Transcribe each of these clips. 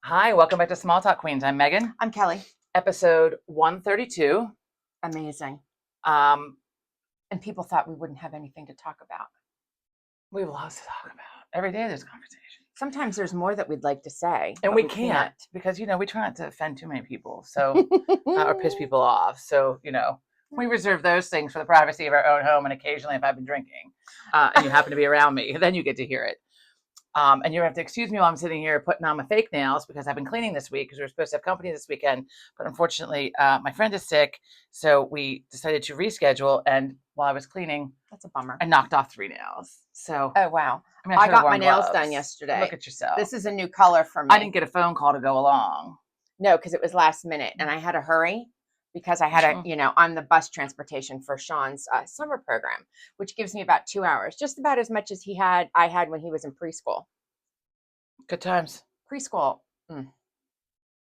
Hi, welcome back to Small Talk Queens. I'm Megan. I'm Kelly. Episode 132. Amazing. Um, And people thought we wouldn't have anything to talk about. we have lots to talk about. Every day there's conversation. Sometimes there's more that we'd like to say. And we can't because, we try not to offend too many people or piss people off. So, we reserve those things for the privacy of our own home. And occasionally, if I've been drinking and you happen to be around me, then you get to hear it. And you have to excuse me while I'm sitting here putting on my fake nails because I've been cleaning this week because we were supposed to have company this weekend. But unfortunately, my friend is sick. So we decided to reschedule. And while I was cleaning, that's a bummer. I knocked off 3 nails. So, oh, wow. I got my nails done yesterday. Look at yourself. This is a new color for me. I didn't get a phone call to go along. No, because it was last minute and I had to hurry because I had I'm the bus transportation for Sean's summer program, which gives me about 2 hours, just about as much as I had when he was in preschool. Good times. Preschool.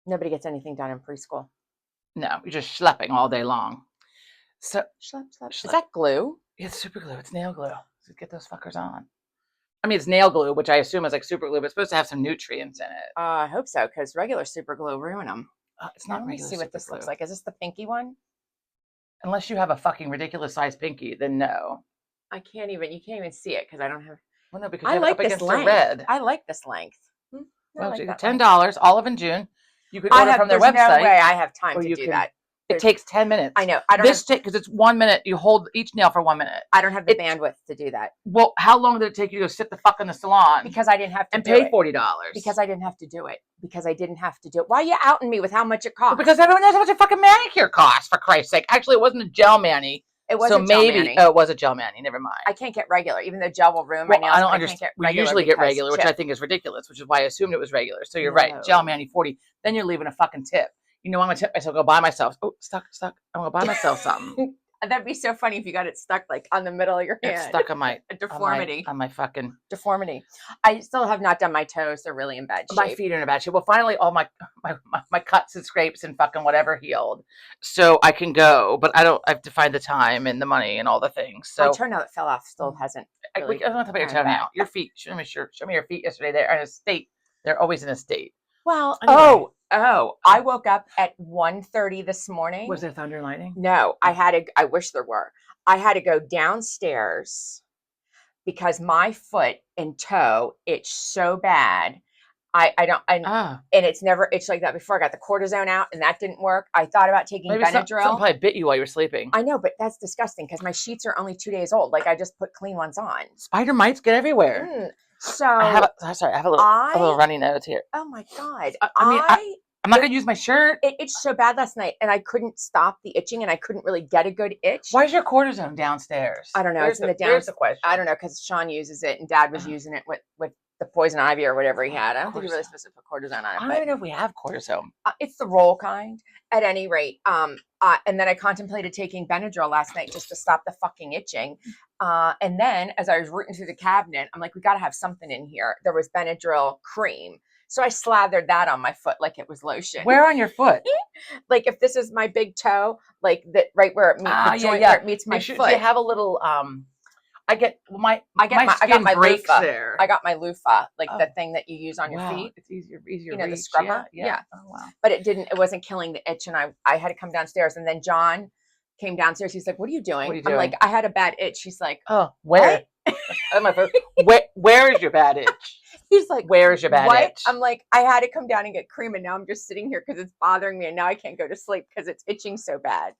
Nobody gets anything done in preschool. No, you're just schlepping all day long. So schlep. Is that glue? It's super glue. It's nail glue. So get those fuckers on. I mean, it's nail glue, which I assume is like super glue, but it's supposed to have some nutrients in it. I hope so, because regular super glue ruin them. It's not regular. Let me see what this looks like. Is this the pinky one? Unless you have a fucking ridiculous size pinky, then no. You can't even see it because I don't have. Well, no, because I like this length. Red. I like this length. Well, $10, Olive and June. You could order from their website. There's no way I have time to do that. It takes 10 minutes. I know. I don't because it's 1 minute. You hold each nail for 1 minute. I don't have the bandwidth to do that. Well, how long did it take you to go sit the fuck in the salon? Because I didn't have to pay $40. Because I didn't have to do it. Why are you outing me with how much it costs? Well, because everyone knows how much a fucking manicure costs, for Christ's sake. Actually, it wasn't a gel mani. It was a gel mani. Oh, it was a gel mani. Never mind. I can't get regular, even though gel will ruin my nails. I don't understand. We usually get regular, which I think is ridiculous, which is why I assumed it was regular. So you're right. Gel mani, $40. Then you're leaving a fucking tip. I'm going to tip myself, go buy myself. Oh, stuck. I'm going to buy myself something. That'd be so funny if you got it stuck like on the middle of your hand. It's stuck on my deformity. On my fucking deformity. I still have not done my toes. They're really in bad shape. My feet are in a bad shape. Well, finally, all my cuts and scrapes and fucking whatever healed, so I can go. But I have to find the time and the money and all the things. So my toenail that fell off still hasn't. Really I don't want to talk about your toenail. Your feet. Show me your feet yesterday. They're in a state. They're always in a state. Well, anyway. I woke up at 1:30 this morning. Was there thunder and lightning? No, I wish there were. I had to go downstairs because my foot and toe itch so bad. And it's like that before. I got the cortisone out and that didn't work. I thought about taking Benadryl. Something probably bit you while you were sleeping. I know, but that's disgusting because my sheets are only 2 days old. Like I just put clean ones on. Spider mites get everywhere. So I have a little runny nose here. Oh my God. I'm not going to use my shirt. It itched so bad last night and I couldn't stop the itching and I couldn't really get a good itch. Why is your cortisone downstairs? I don't know. It's in the downstairs. Here's the question. I don't know because Sean uses it and Dad was using it with the poison ivy or whatever he had. I don't think he really supposed to put cortisone on it. I don't even know if we have cortisone. It's the roll kind. At any rate, and then I contemplated taking Benadryl last night just to stop the fucking itching. And then as I was rooting through the cabinet, I'm like, we got to have something in here. There was Benadryl cream. So I slathered that on my foot like it was lotion. Where on your foot? Like if this is my big toe, like that right where it meets the joint where it meets my foot. You have a little I got my loofah there. I got my loofah, like the thing that you use on your feet. It's easier. The scrubber. Yeah. Oh wow. But it wasn't killing the itch, and I had to come downstairs, and then John came downstairs. He's like, "What are you doing?" I'm like, "I had a bad itch." He's like, "Oh, where?" Where is your bad itch? He's like, "Where is your bad itch?" I'm like, "I had to come down and get cream, and now I'm just sitting here because it's bothering me, and now I can't go to sleep because it's itching so bad."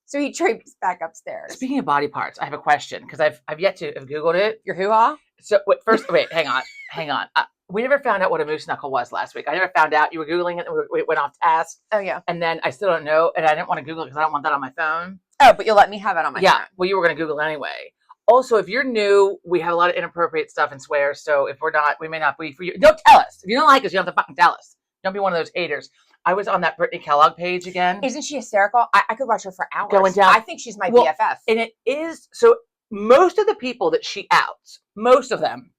So he traipsed back upstairs. Speaking of body parts, I have a question because I've yet to have Googled it. Your hoo-ha? So wait, hang on. We never found out what a moose knuckle was last week. I never found out. You were Googling it and we went off task. Oh, yeah. And then I still don't know. And I didn't want to Google it because I don't want that on my phone. Oh, but you'll let me have it on my phone. Yeah. Well, you were going to Google it anyway. Also, if you're new, we have a lot of inappropriate stuff and swears. So if we're not, we may not be for you. Don't tell us. If you don't like us, you don't have to fucking tell us. Don't be one of those haters. I was on that Brittany Kellogg page again. Isn't she hysterical? I could watch her for hours. Going down. I think she's my BFF. And it is. So most of the people that she outs, most of them,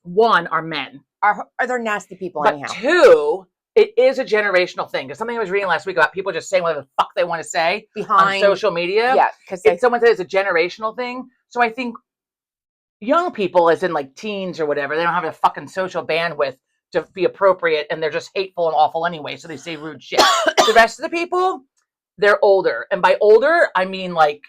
one, are men. Are there nasty people but anyhow? Two, it is a generational thing. Because something I was reading last week about people just saying whatever the fuck they want to say on social media. Yeah. Because someone said it's a generational thing. So I think young people, as in like teens or whatever, they don't have a fucking social bandwidth to be appropriate, and they're just hateful and awful anyway, so they say rude shit. The rest of the people, they're older, and by older I mean like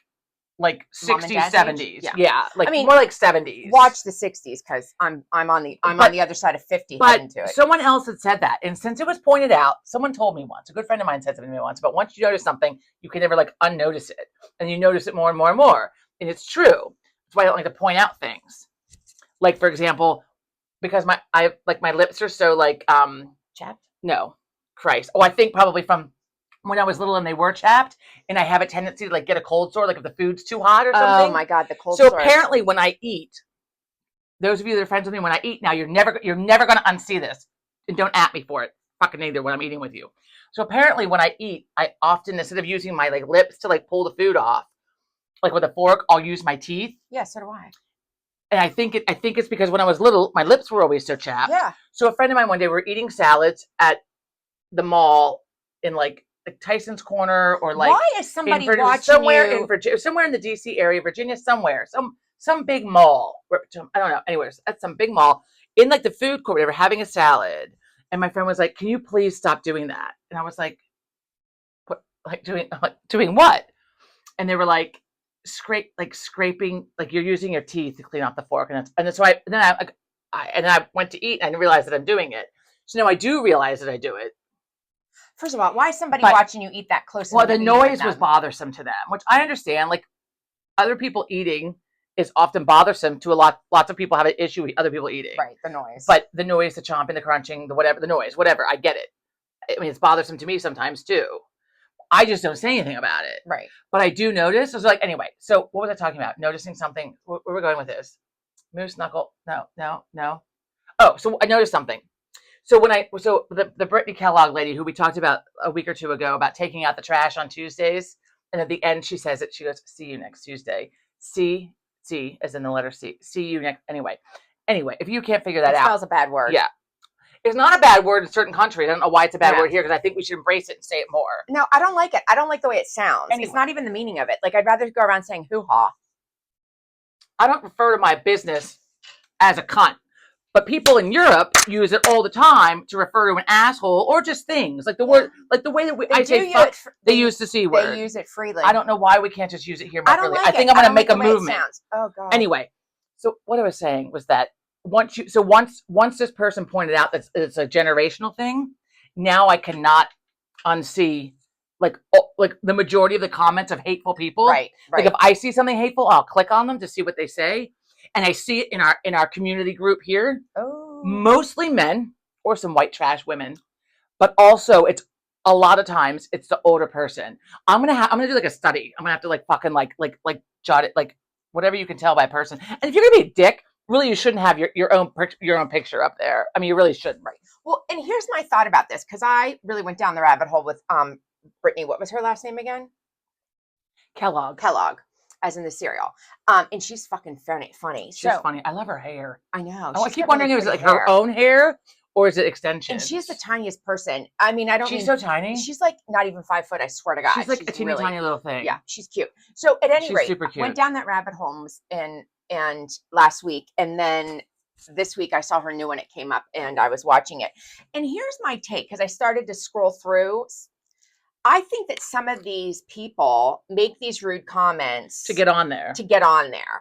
Mom and 60s, dad's 70s. age? Yeah. Yeah, like I mean, more like 70s. Watch the 60s because I'm on the other side of 50 But heading to it. someone else had said that, and since it was pointed out, someone told me once. A good friend of mine said something to me once. But once you notice something, you can never like unnotice it, and you notice it more and more and more. And it's true. That's why I don't like to point out things. Like for example, because my lips are so like Chapped? no, Christ. Oh, I think probably from when I was little and they were chapped, and I have a tendency to like get a cold sore, like if the food's too hot or something. Oh my God, the cold So sores. apparently, when I eat, those of you that are friends with me, when I eat now, you're never going to unsee this, and don't at me for it, fucking either when I'm eating with you. So apparently, when I eat, I often, instead of using my like lips to like pull the food off, like with a fork, I'll use my teeth. Yeah, so do I. And I think it's because when I was little, my lips were always so chapped. Yeah. So a friend of mine one day, we were eating salads at the mall in like Tyson's Corner or like why is somebody watching somewhere you? in Virginia, somewhere in the DC area, Virginia, somewhere, some big mall. I don't know. Anyways, at some big mall in like the food court, they were having a salad, and my friend was like, "Can you please stop doing that?" And I was like, "What? Like doing what?" And they were like, scraping, like you're using your teeth to clean off the fork, and so then I went to eat and I realized that I'm doing it. So now I do realize that I do it. First of all, why is somebody watching you eat that close? Well, the noise was bothersome to them, which I understand. Like other people eating is often bothersome to lots of people have an issue with other people eating. Right, the noise. But the noise, the chomping, the crunching, the noise, whatever, I get it. I mean, it's bothersome to me sometimes too. I just don't say anything about it. Right. But I do notice. I was like, anyway, so what was I talking about? Noticing something. Where we're going with this? Moose knuckle. No. Oh, so I noticed something. So the Brittany Kellogg lady who we talked about a week or two ago about taking out the trash on Tuesdays, and at the end she says it. She goes, "See you next Tuesday." C as in the letter C. See you next. Anyway, if you can't figure that out, spells a bad word. Yeah, it's not a bad word in certain countries. I don't know why it's a bad word here because I think we should embrace it and say it more. No, I don't like it. I don't like the way it sounds. Anyway. It's not even the meaning of it. Like I'd rather go around saying hoo-ha. I don't refer to my business as a cunt. But people in Europe use it all the time to refer to an asshole or just things like the word, like the way that I say fuck. They use the C word. They use it freely. I don't know why we can't just use it here more freely. Like I think I'm going to make a movement. Oh God. Anyway, so what I was saying was that once this person pointed out that it's a generational thing, now I cannot unsee like the majority of the comments of hateful people. Right. Like if I see something hateful, I'll click on them to see what they say. And I see it in our community group here. Oh. Mostly men or some white trash women, but also it's a lot of times it's the older person. I'm gonna do like a study. I'm gonna have to like fucking like jot it, like whatever you can tell by a person. And if you're gonna be a dick, really you shouldn't have your own picture up there. I mean, you really shouldn't. Right. Well, and here's my thought about this because I really went down the rabbit hole with Brittany. What was her last name again? Kellogg. As in the cereal. And she's fucking funny. She's funny. I love her hair. I know. I keep wondering, is it like her own hair or is it extensions? And she's the tiniest person. I mean, She's so tiny. She's like not even 5 foot, I swear to God. She's like a teeny tiny little thing. Yeah, she's cute. So at any rate, super cute. Went down that rabbit hole and last week. And then this week I saw her new one. It came up and I was watching it. And here's my take, because I started to scroll through. I think that some of these people make these rude comments to get on there.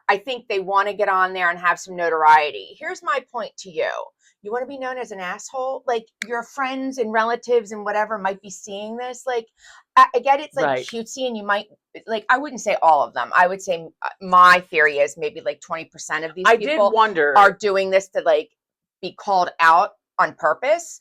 I think they want to get on there and have some notoriety. Here's my point to you. You want to be known as an asshole? Like your friends and relatives and whatever might be seeing this. Like I get it's like cutesy and you might like, I wouldn't say all of them. I would say my theory is maybe like 20% of these people are doing this to like be called out on purpose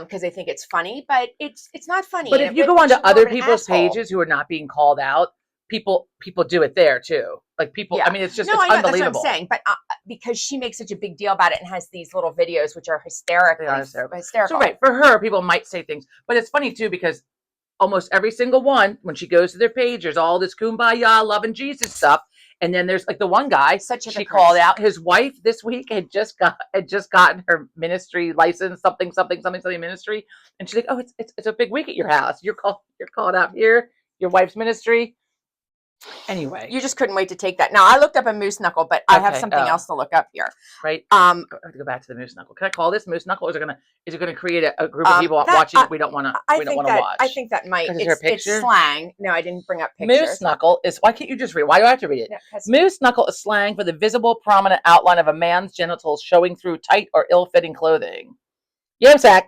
because they think it's funny, but it's not funny. But if you go onto other people's pages who are not being called out, people do it there too. Like people, I mean, it's just, it's unbelievable. That's what I'm saying. But because she makes such a big deal about it and has these little videos which are hysterical. So right, for her, people might say things, but it's funny too because almost every single one, when she goes to their page, there's all this kumbaya, loving Jesus stuff. And then there's like the one guy, she called out his wife this week had just gotten her ministry license, something ministry. And she's like, oh, it's a big week at your house. You're called out here, your wife's ministry. Anyway, You just couldn't wait to take that. Now I looked up a moose knuckle, but I have Okay, something else to look up here. right. I have to go back to the moose knuckle. Can I call this moose knuckle? Or is it going to create a group of people That- watching that we don't want to I watch? think that might. Is there a It's picture? slang. No, I didn't bring up pictures. Moose knuckle is. Why can't you just read? Why do I have to read it? No, 'cause- Moose knuckle is slang for the visible, prominent outline of a man's genitals showing through tight or ill-fitting clothing. Yamsack.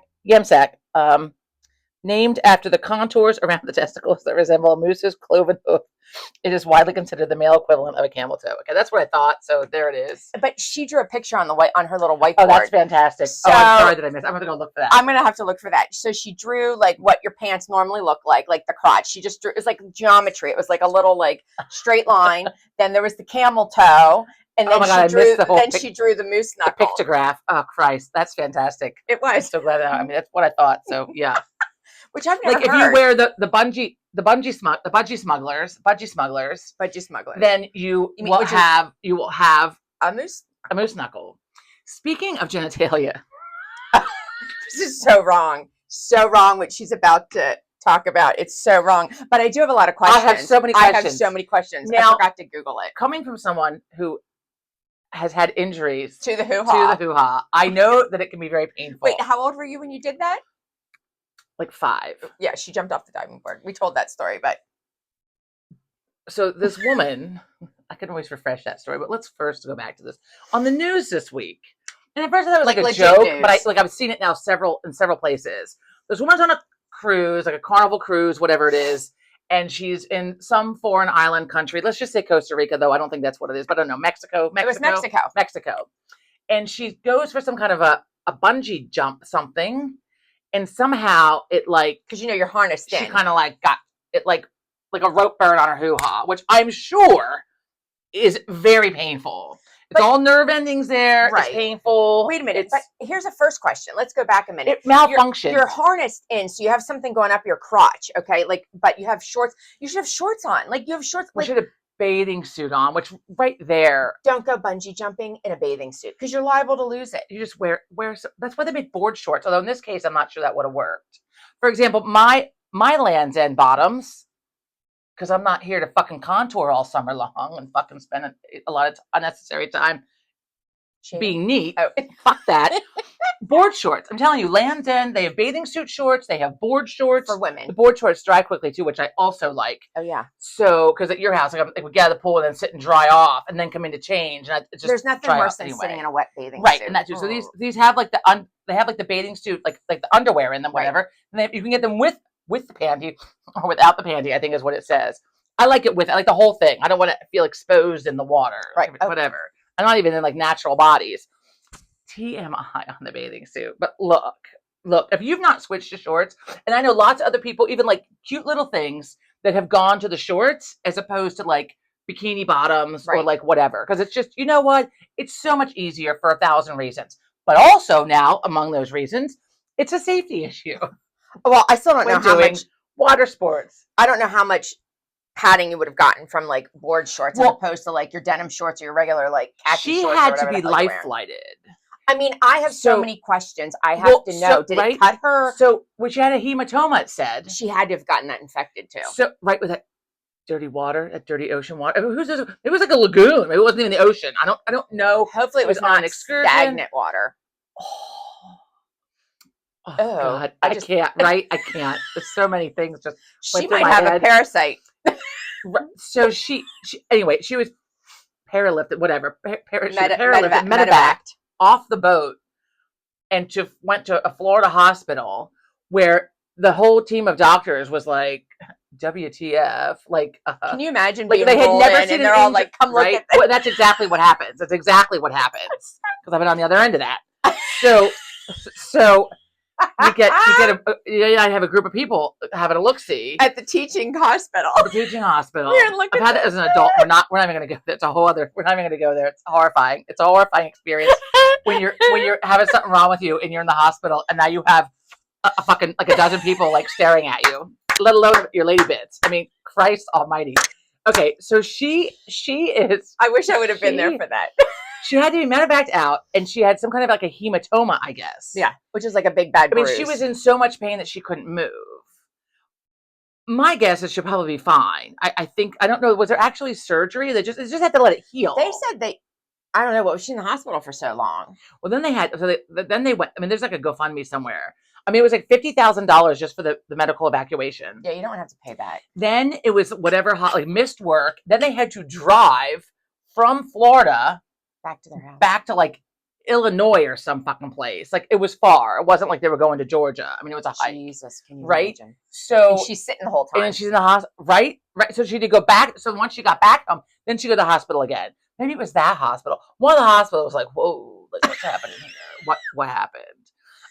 Named after the contours around the testicles that resemble a moose's cloven hoof. It is widely considered the male equivalent of a camel toe. Okay, that's what I thought. So there it is. But she drew a picture on her little whiteboard. Oh, that's fantastic. So, I'm sorry that I missed. I'm going to go look for that. I'm gonna have to look for that. So she drew like what your pants normally look like the crotch. She just drew. It was like geometry. It was like a little like straight line. Then there was the camel toe, and then Oh my God, I she drew. missed the whole Then she drew the moose The knuckle. pictograph. Oh Christ, that's fantastic. It I'm was, so glad that. I mean, that's what I thought. So yeah, which I've never like if heard. you wear the budgie smugglers, Budgie smuggler. then you You mean- will which is- have A moose. a moose knuckle. Speaking of genitalia, This is so wrong. So wrong what she's about to talk about. It's so wrong. But I do have a lot of questions. I have so many I have questions. so many questions. Now- I forgot to Google it. coming from someone who has had injuries To the hoo to ha. the hoo-ha, I know that it can be very painful. Wait, how old were you when you did that? Like 5. Yeah, she jumped off the diving board. We told that story, but So this woman, I can always refresh that story, but let's first go back to this on the news this week. And at first I thought it was like a legit joke, news. but I've seen it now in several places. This woman's on a cruise, like a Carnival cruise, whatever it is, and she's in some foreign island country. Let's just say Costa Rica, though I don't think that's what it is, but I don't know, Mexico. it was Mexico. And she goes for some kind of a bungee jump something, and somehow it like Because you're harnessed she in. kind of like got it like a rope burn on her hoo-ha, which I'm sure is very painful. It's But- all nerve endings there. Right. It's painful. Wait a minute. It's, But here's a first question. Let's go back a minute. it malfunctioned. You're harnessed in, so you have something going up your crotch, okay? Like, but you have shorts. You should have shorts on. Like, you have shorts. we Like, should have bathing suit on, which right there, don't go bungee jumping in a bathing suit because you're liable to lose it. you just wear. That's why they make board shorts. Although in this case, I'm not sure that would have worked. For example, my Land's End bottoms, because I'm not here to fucking contour all summer long and fucking spend a lot of unnecessary time being neat. Oh. Fuck that. Board shorts. I'm telling you, Land's End, they have bathing suit shorts. They have board shorts. for The women. board shorts dry quickly too, which I also like. Oh yeah. So, because at your house, like, we get out of the pool and then sit and dry off, and then come in to change. And it's just There's nothing dry worse off than anyway. sitting in a wet bathing Right, suit. and that too. So Oh. these have like they have like the bathing suit, like the underwear in them, Right. whatever. And you can get them with the panty or without the panty, I think is what it says. I like it with. I like the whole thing. I don't want to feel exposed in the water. Right. Oh. Whatever. I'm not even in like natural bodies. TMI on the bathing suit. But look, if you've not switched to shorts, and I know lots of other people, even like cute little things that have gone to the shorts as opposed to like bikini bottoms or Right. like whatever. Because it's just, you know what? It's so much easier for 1,000 reasons. But also now, among those reasons, it's a safety issue. Well, I still don't know when how doing much. water sports. I don't know how much padding you would have gotten from like board shorts Well- as opposed to like your denim shorts or your regular like khaki She shorts. or had to whatever be the hell you're life wearing. flighted. I mean, I have so So- many questions. I have Well, to so- know. Did right? it cut her? So, which had a hematoma, it said. She had to have gotten that infected too. So, right with that dirty water, that dirty ocean water. Who's this? It was like a lagoon. Maybe it wasn't even the ocean. I don't know. Hopefully, it was was on not an excursion. stagnant water. Oh, Oh, God, I I just- can't. Right, I can't. There's so many things just. She Went through might my have a head. parasite. So she anyway. She was paralifted, whatever. She was Medevac. medevaced off the boat, and went to a Florida hospital where the whole team of doctors was like, "WTF?" Like, Can you imagine like being they had rolled never in seen and an they're all inju- like, "Come look right? at this." Well, that's exactly what happens. That's exactly what happens because I've been on the other end of that. So you get I have a group of people having a look see At the teaching hospital. at the teaching hospital. Here, look I've at had it as an adult. We're not even going to go there. It's a whole other. We're not even going to go there. It's horrifying. It's a horrifying experience when you're having something wrong with you and you're in the hospital and now you have a fucking like a dozen people like staring at you, let alone your lady bits. I mean, Christ Almighty. Okay, so she is. I wish I would have been there She- for that. She had to be medevaced out, and she had some kind of like a hematoma, I guess. Yeah, which is like a big bad I mean, bruise. she was in so much pain that she couldn't move. My guess is she'll probably be fine. I think, I don't know, was there actually surgery? They just had to let it heal. They said I don't know, what was she in the hospital for so long? Well, then then they went, I mean, there's like a GoFundMe somewhere. I mean, it was like $50,000 just for the medical evacuation. Yeah, you don't have to pay that. Then it was whatever, like missed work. Then they had to drive from Florida Back to their house. back to like Illinois or some fucking place. Like it was far. It wasn't like they were going to Georgia. I mean, it was a hike. Jesus, can you Right? imagine? So And she's sitting the whole time. and she's in the hospital, right? Right. So she had to go back. So once she got back home, then she go to the hospital again. Maybe it was that hospital. One of the hospitals was like, whoa, like, what's happening here? What happened?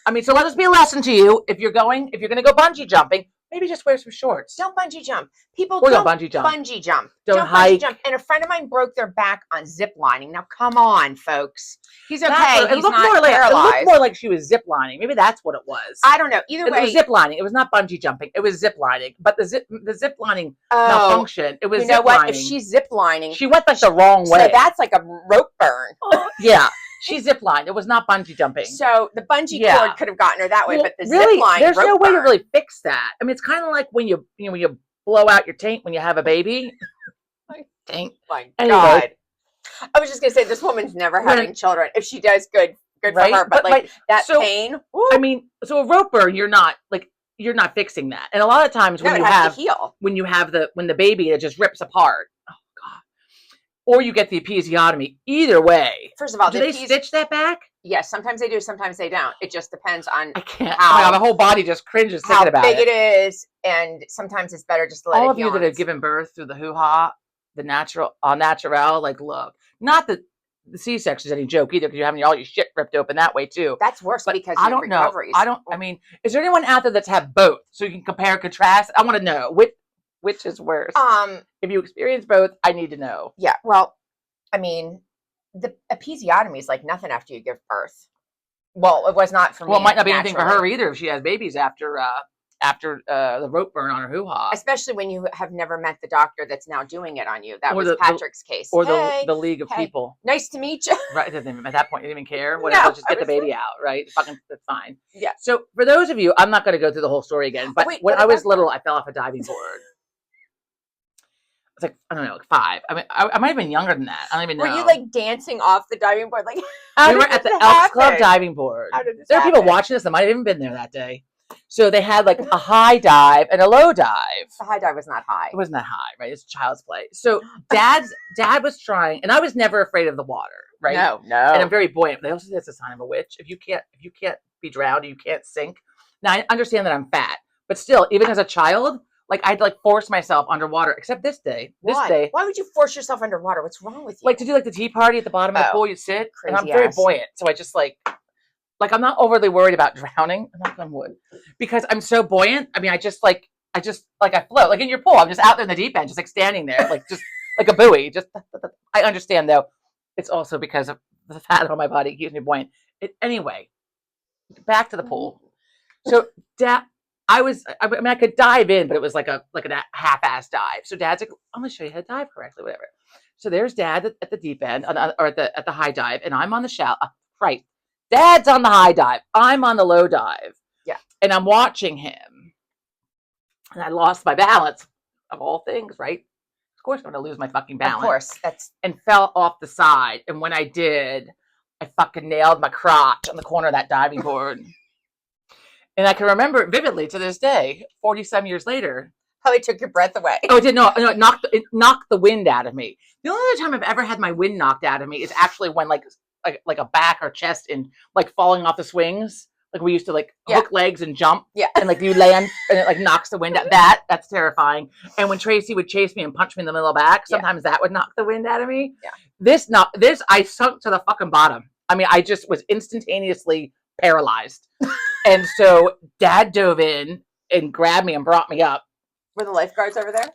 I mean, so let us be a lesson to you. If you're gonna go bungee jumping, maybe just wear some shorts. Don't bungee jump. People Or don't bungee jump. bungee jump. Don't Bungee hike. jump. And a friend of mine broke their back on zip lining. Now, come on, folks. He's okay. It He's looked not more like paralyzed. she was zip lining. Maybe that's what it was. I don't know. Either It way. was zip lining. It was not bungee jumping. It was zip lining. But the zip lining Oh, malfunctioned. It was you know zip what? lining. If she's zip lining, She went like the wrong so way. that's like a rope burn. Yeah, she zip lined. It was not bungee jumping. So the bungee Yeah. cord could have gotten her that way, Well, but the really, zip line, there's no rope way to burn. really fix that. I mean, it's kind of like when you blow out your taint when you have a baby. Taint. My Anyway. God. I was just gonna say this woman's never When- having children. If she does, good Right? for her. But like right, that so, pain, I mean, so a rope burn, you're not fixing that. And a lot of times no, when it you has have to heal. when the baby, it just rips apart. Oh God. Or you get the episiotomy. Either way. First of all, Do the they stitch that back? Yes, sometimes they do, sometimes they don't. It just depends on I can't. How- Oh my God, my whole body just cringes how thinking about big it. it is, and sometimes it's better just to let All it of heal you that on have its- given birth through the hoo-ha, the natural, like, look, not that the C-section is any joke either, because you're having all your shit ripped open that way too. That's worse But because I your don't know. recoveries. I mean, is there anyone out there that's had both, so you can compare and contrast? I want to know which is worse. If you experience both, I need to know. Yeah. Well, I mean, the episiotomy is like nothing after you give birth. Well, it was not for me. Well, it might not be anything for her naturally. either if she has babies after the rope burn on her hoo-ha. Especially when you have never met the doctor that's now doing it on you. That Or was the- Patrick's case. Or Hey, the League of hey. People. nice to meet you. Right, at that point, you didn't even care. Whatever, No, just get I the was baby out, right? Fucking, that's fine. Yeah. So for those of you, I'm not going to go through the whole story again. But wait, when what I was about little, I fell off a diving board. It's like, I don't know, like 5. I mean, I might have been younger than that. I don't even know. Were you like dancing off the diving board? Like, we how were did at the this Elks Club happen? diving board. How did this There are people happen? watching this that might have even been there that day. So they had like a high dive and a low dive. The high dive was not high. It wasn't that high, right? It's child's play. So dad was trying, and I was never afraid of the water, right? No. And I'm very buoyant. They also say it's a sign of a witch. If you can't be drowned, you can't sink. Now I understand that I'm fat, but still, even as a child, like I'd like force myself underwater. Except this day, Why would you force yourself underwater? What's wrong with you? like to do like the tea party at the bottom of the Oh, pool, you sit, and I'm crazy very ass. buoyant, so I just like I'm not overly worried about drowning. I'm not on wood because I'm so buoyant. I mean, I just like I float like in your pool. I'm just out there in the deep end, just like standing there, like just like a buoy. Just I understand though. It's also because of the fat on my body keeps me buoyant. Anyway, back to the pool. So dad, I mean, I could dive in, but it was like a half-ass dive. So dad's like, I'm gonna show you how to dive correctly, whatever. So there's dad at the deep end, or at the high dive, and I'm on the shallow. Right, dad's on the high dive. I'm on the low dive. Yeah, and I'm watching him, and I lost my balance of all things. Right, of course I'm gonna lose my fucking balance. of course. That's And fell off the side. And when I did, I fucking nailed my crotch on the corner of that diving board. And I can remember it vividly to this day, 40-some years later. probably took your breath away. Oh, it did no, it knocked the wind out of me. The only other time I've ever had my wind knocked out of me is actually when like a back or chest in like falling off the swings. Like we used to like hook legs and jump. Yeah. And like you land and it like knocks the wind out. That's terrifying. And when Tracy would chase me and punch me in the middle of the back, sometimes that would knock the wind out of me. Yeah. This I sunk to the fucking bottom. I mean, I just was instantaneously paralyzed. And so dad dove in and grabbed me and brought me up. Were the lifeguards over there?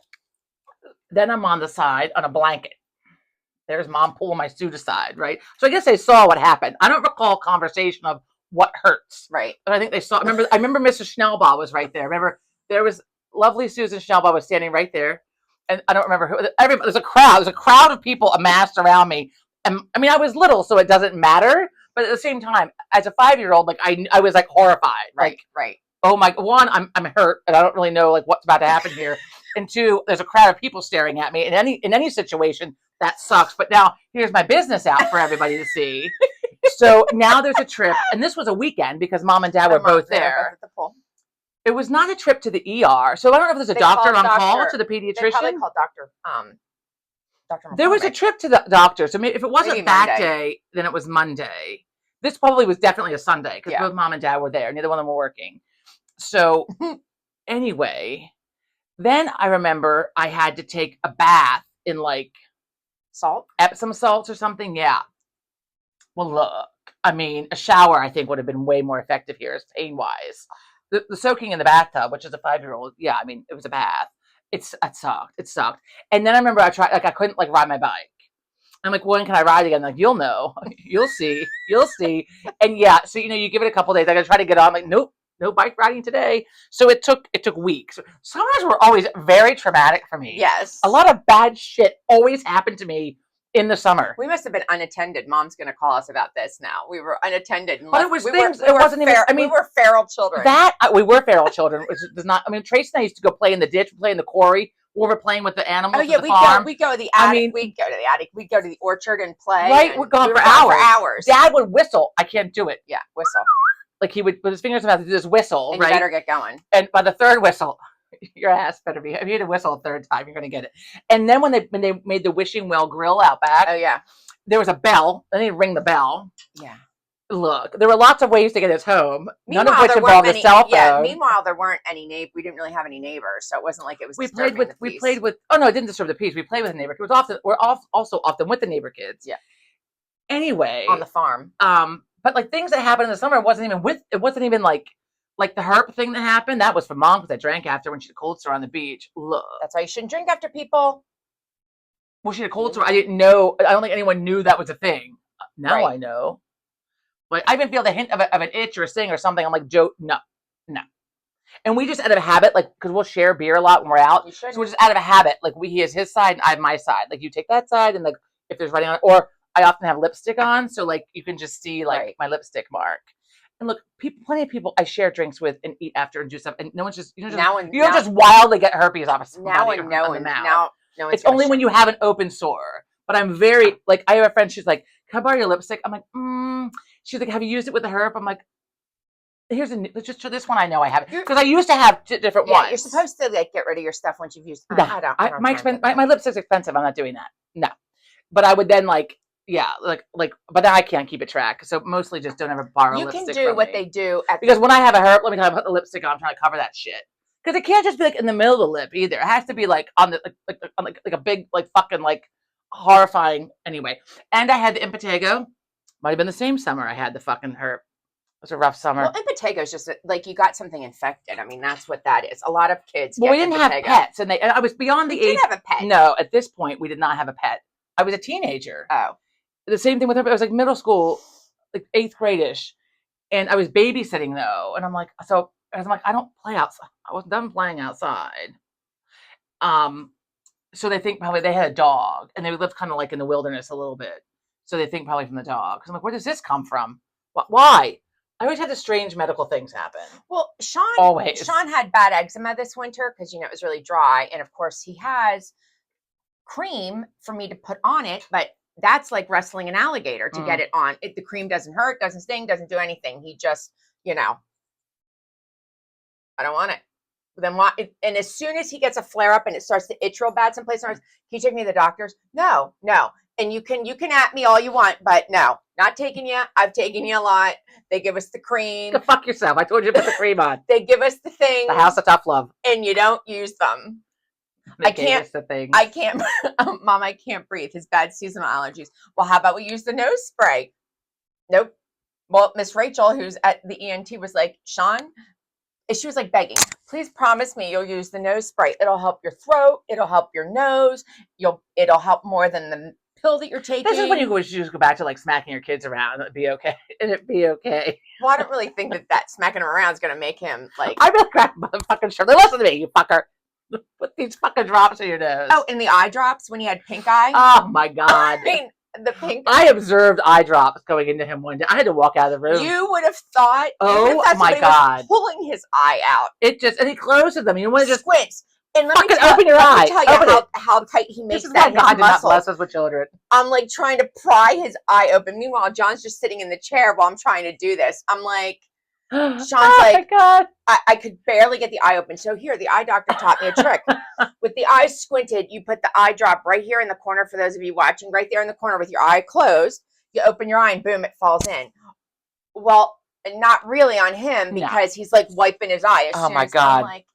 Then I'm on the side on a blanket. There's mom pulling my suit aside, right? So I guess they saw what happened. I don't recall conversation of what hurts. Right. But I think they saw. I remember Mrs. Schnellbaugh was right there. Remember there was lovely Susan Schnellbaugh was standing right there, and I don't remember who. There's a crowd. There's a crowd of people amassed around me. And I mean, I was little, so it doesn't matter. But at the same time, as a 5-year-old, like I was like horrified. Right. Like, Right. oh my, one, I'm hurt and I don't really know like what's about to happen here. And two, there's a crowd of people staring at me. In any situation, that sucks. But now here's my business out for everybody to see. So now there's a trip, and this was a weekend because mom and dad were both there. At the pool. It was not a trip to the ER. So I don't know if there's a doctor on call to the pediatrician. They probably called Dr. There was a trip to the doctor. So if it wasn't Maybe that Monday. day, then it was Monday. This probably was definitely a Sunday because both mom and dad were there. Neither one of them were working. So anyway, then I remember I had to take a bath in like salt, Epsom salts or something. Yeah. Well, look, I mean, a shower I think would have been way more effective here, pain wise. The soaking in the bathtub, which is a 5-year-old, yeah, I mean, it was a bath. It sucked. It sucked. And then I remember I tried, like, I couldn't like ride my bike. I'm like, when can I ride again? Like, you'll know, you'll see. And yeah, so you give it a couple days. I gotta try to get on. I'm like, nope, no bike riding today. So it took weeks. Summers were always very traumatic for me. Yes, a lot of bad shit always happened to me in the summer. We must have been unattended. Mom's going to call us about this now. We were unattended. But it was things. It wasn't even. I mean, we were feral children. We were feral children. Which does not. I mean, Tracy and I used to go play in the ditch, play in the quarry. We were playing with the animals. Oh yeah, we go to the attic. We'd go to the attic. We'd go to the orchard and play. Right, we're gone for hours. Dad would whistle. I can't do it. Yeah, whistle. Like he would put his fingers in his mouth to do this whistle. And right? You better get going. And by the third whistle, your ass better be. If you had to whistle a third time, you're going to get it. And then when they made the wishing well grill out back. Oh yeah. There was a bell. Then they'd ring the bell. Yeah. Look, there were lots of ways to get us home, meanwhile, none of which involved a cell phone. Yeah, meanwhile, there weren't any we didn't really have any neighbors, so it wasn't like it was. We played with. Oh no, it didn't disturb the peace. We played with the neighbor. It was also often with the neighbor kids. Yeah. Anyway, on the farm. But like things that happened in the summer, it wasn't even like the herp thing that happened. That was for mom because I drank after when she had a cold sore on the beach. Look, that's why you shouldn't drink after people. Well, she had a cold sore. I didn't know. I don't think anyone knew that was a thing. Now I know. Like I even feel the hint of an itch or a sting or something. I'm like, Joe, no. And we just out of a habit, like, because we'll share beer a lot when we're out. So we're just out of a habit. Like he has his side and I have my side. Like you take that side and like if there's writing on it, or I often have lipstick on, so like you can just see like my lipstick mark. And look, plenty of people I share drinks with and eat after and do stuff, and no one's just you don't just wildly get herpes off of somebody on the mouth. No, it's only when you have an open sore. But I'm very like I have a friend. She's like, "Can I borrow your lipstick?" I'm like, She's like, "Have you used it with the herp?" I'm like, let's just this one. I know I have it because I used to have different ones. You're supposed to like get rid of your stuff once you've used. My lipstick's expensive. I'm not doing that. No, but I would then like. Yeah, but then I can't keep a track. So mostly just don't ever borrow lipstick. You can do what they do. Because when I have a herp, let me tell you, I put the lipstick on, I'm trying to cover that shit. Because it can't just be like in the middle of the lip either. It has to be like on the like a big like fucking like horrifying. Anyway, and I had the impetigo. Might have been the same summer I had the fucking herp. It was a rough summer. Well, impetigo is just like you got something infected. I mean, that's what that is. A lot of kids. Well, we didn't have pets, and I was beyond the age. You didn't have a pet. No, at this point, we did not have a pet. I was a teenager. Oh. The same thing with her. But it was like middle school, like 8th grade-ish. And I was babysitting though. And I'm like, I don't play outside. I wasn't done playing outside. So they think probably they had a dog and they lived kind of like in the wilderness a little bit. So they think probably from the dog. Cause I'm like, where does this come from? Why? I always had the strange medical things happen. Well, Sean had bad eczema this winter because, it was really dry. And of course he has cream for me to put on it, but that's like wrestling an alligator to get it on. The cream doesn't hurt, doesn't sting, doesn't do anything. He just, I don't want it. Then why? And as soon as he gets a flare up and it starts to itch real bad someplace, can you take me to the doctors? No. And you can at me all you want, but no, not taking you. I've taken you a lot. They give us the cream. Go fuck yourself. I told you to put the cream on. They give us the things. The house of tough love. And you don't use them. I can't, Mom, I can't breathe. His bad seasonal allergies. Well, how about we use the nose spray? Nope. Well, Miss Rachel, who's at the ENT, was like, Sean, she was like begging, please promise me you'll use the nose spray. It'll help your throat. It'll help your nose. It'll help more than the pill that you're taking. This is when you just go back to like smacking your kids around and it'd be okay. Well, I don't really think that smacking him around is going to make him like. I'm going to grab my motherfucking shirt. Listen to me, you fucker. Put these fucking drops in your nose. Oh, and the eye drops when he had pink eye. Oh my God. I mean, the pink. I observed eye drops going into him one day. I had to walk out of the room. You would have thought. Oh my somebody God. was pulling his eye out. And he closes them. You want to just Squints. And let fucking me tell, open your let me eye. tell you Open how tight he this makes is that why God his did not muscles. bless us with children. I'm like trying to pry his eye open. Meanwhile, John's just sitting in the chair while I'm trying to do this. I'm like, Sean's like, my God. I could barely get the eye open. So here, the eye doctor taught me a trick. With the eyes squinted, you put the eye drop right here in the corner for those of you watching, right there in the corner with your eye closed. You open your eye and boom, it falls in. Well, not really on him because he's like wiping his eye. Oh my God. I'm like,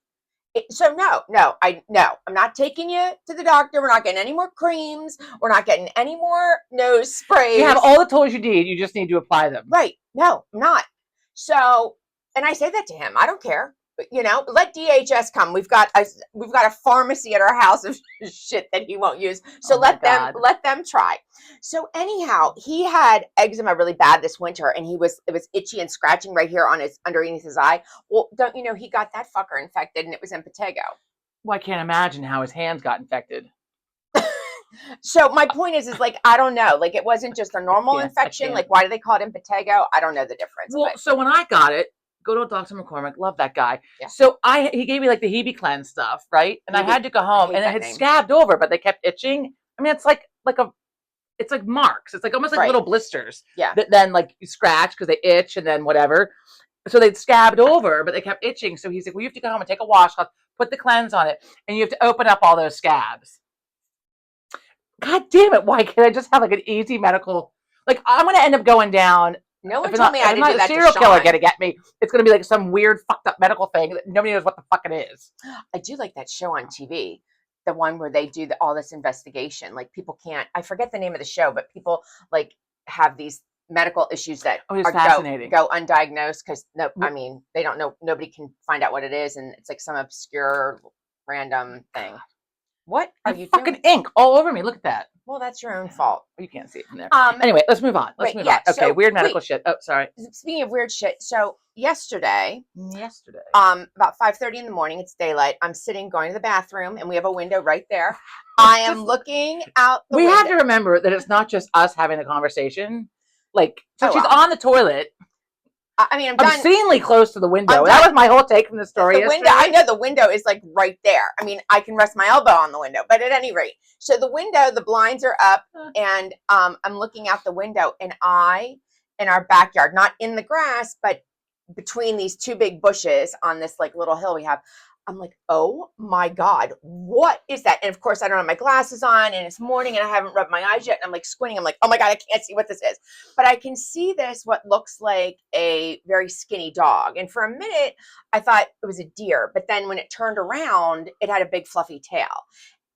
so I'm not taking you to the doctor. We're not getting any more creams. We're not getting any more nose sprays. You have all the tools you need. You just need to apply them. Right. No, I'm not. So, and I say that to him. I don't care. You know, let DHS come. We've got a pharmacy at our house of shit that he won't use. So let them try. So anyhow, he had eczema really bad this winter, and it was itchy and scratching right here on underneath his eye. Well, don't you know he got that fucker infected, and it was impetigo. Well, I can't imagine how his hands got infected. So my point is like, I don't know. Like, it wasn't just a normal infection. Like, why do they call it impetigo? I don't know the difference. Well, so when I got it, good old Dr. McCormick, love that guy. Yeah. So he gave me like the Hebe cleanse stuff, right? And I had to go home, and it had scabbed over, but they kept itching. I mean, it's like marks. It's like almost like little blisters. Yeah. That then like you scratch because they itch, and then whatever. So they'd scabbed over, but they kept itching. So he's like, well, you have to go home and take a washcloth, put the cleanse on it, and you have to open up all those scabs. God damn it! Why can't I just have like an easy medical? Like, I'm gonna end up going down. No one told me I had to do that. Serial killer gonna get me. It's gonna be like some weird fucked up medical thing that nobody knows what the fuck it is. I do like that show on TV, the one where they do all this investigation. Like, people can't. I forget the name of the show, but people like have these medical issues that go undiagnosed because I mean, they don't know. Nobody can find out what it is, and it's like some obscure random thing. What are you fucking doing? ink all over me? Look at that. Well, that's your own fault. You can't see it from there. Anyway, let's move on. Let's move on. Okay, so, weird medical shit. Oh, sorry. Speaking of weird shit, so yesterday, about 5:30 in the morning, it's daylight. I'm going to the bathroom, and we have a window right there. I am looking out the window. We have to remember that it's not just us having the conversation. Like, so she's on the toilet. I mean, I'm obscenely close to the window. That was my whole take from the story. The window, I know the window is like right there. I mean, I can rest my elbow on the window, but at any rate, so the window, the blinds are up, and I'm looking out the window, and in our backyard, not in the grass, but between these two big bushes on this like little hill we have, I'm like, oh my God, what is that? And of course, I don't have my glasses on, and it's morning, and I haven't rubbed my eyes yet. And I'm like squinting. I'm like, oh my God, I can't see what this is. But I can see what looks like a very skinny dog. And for a minute, I thought it was a deer. But then when it turned around, it had a big fluffy tail.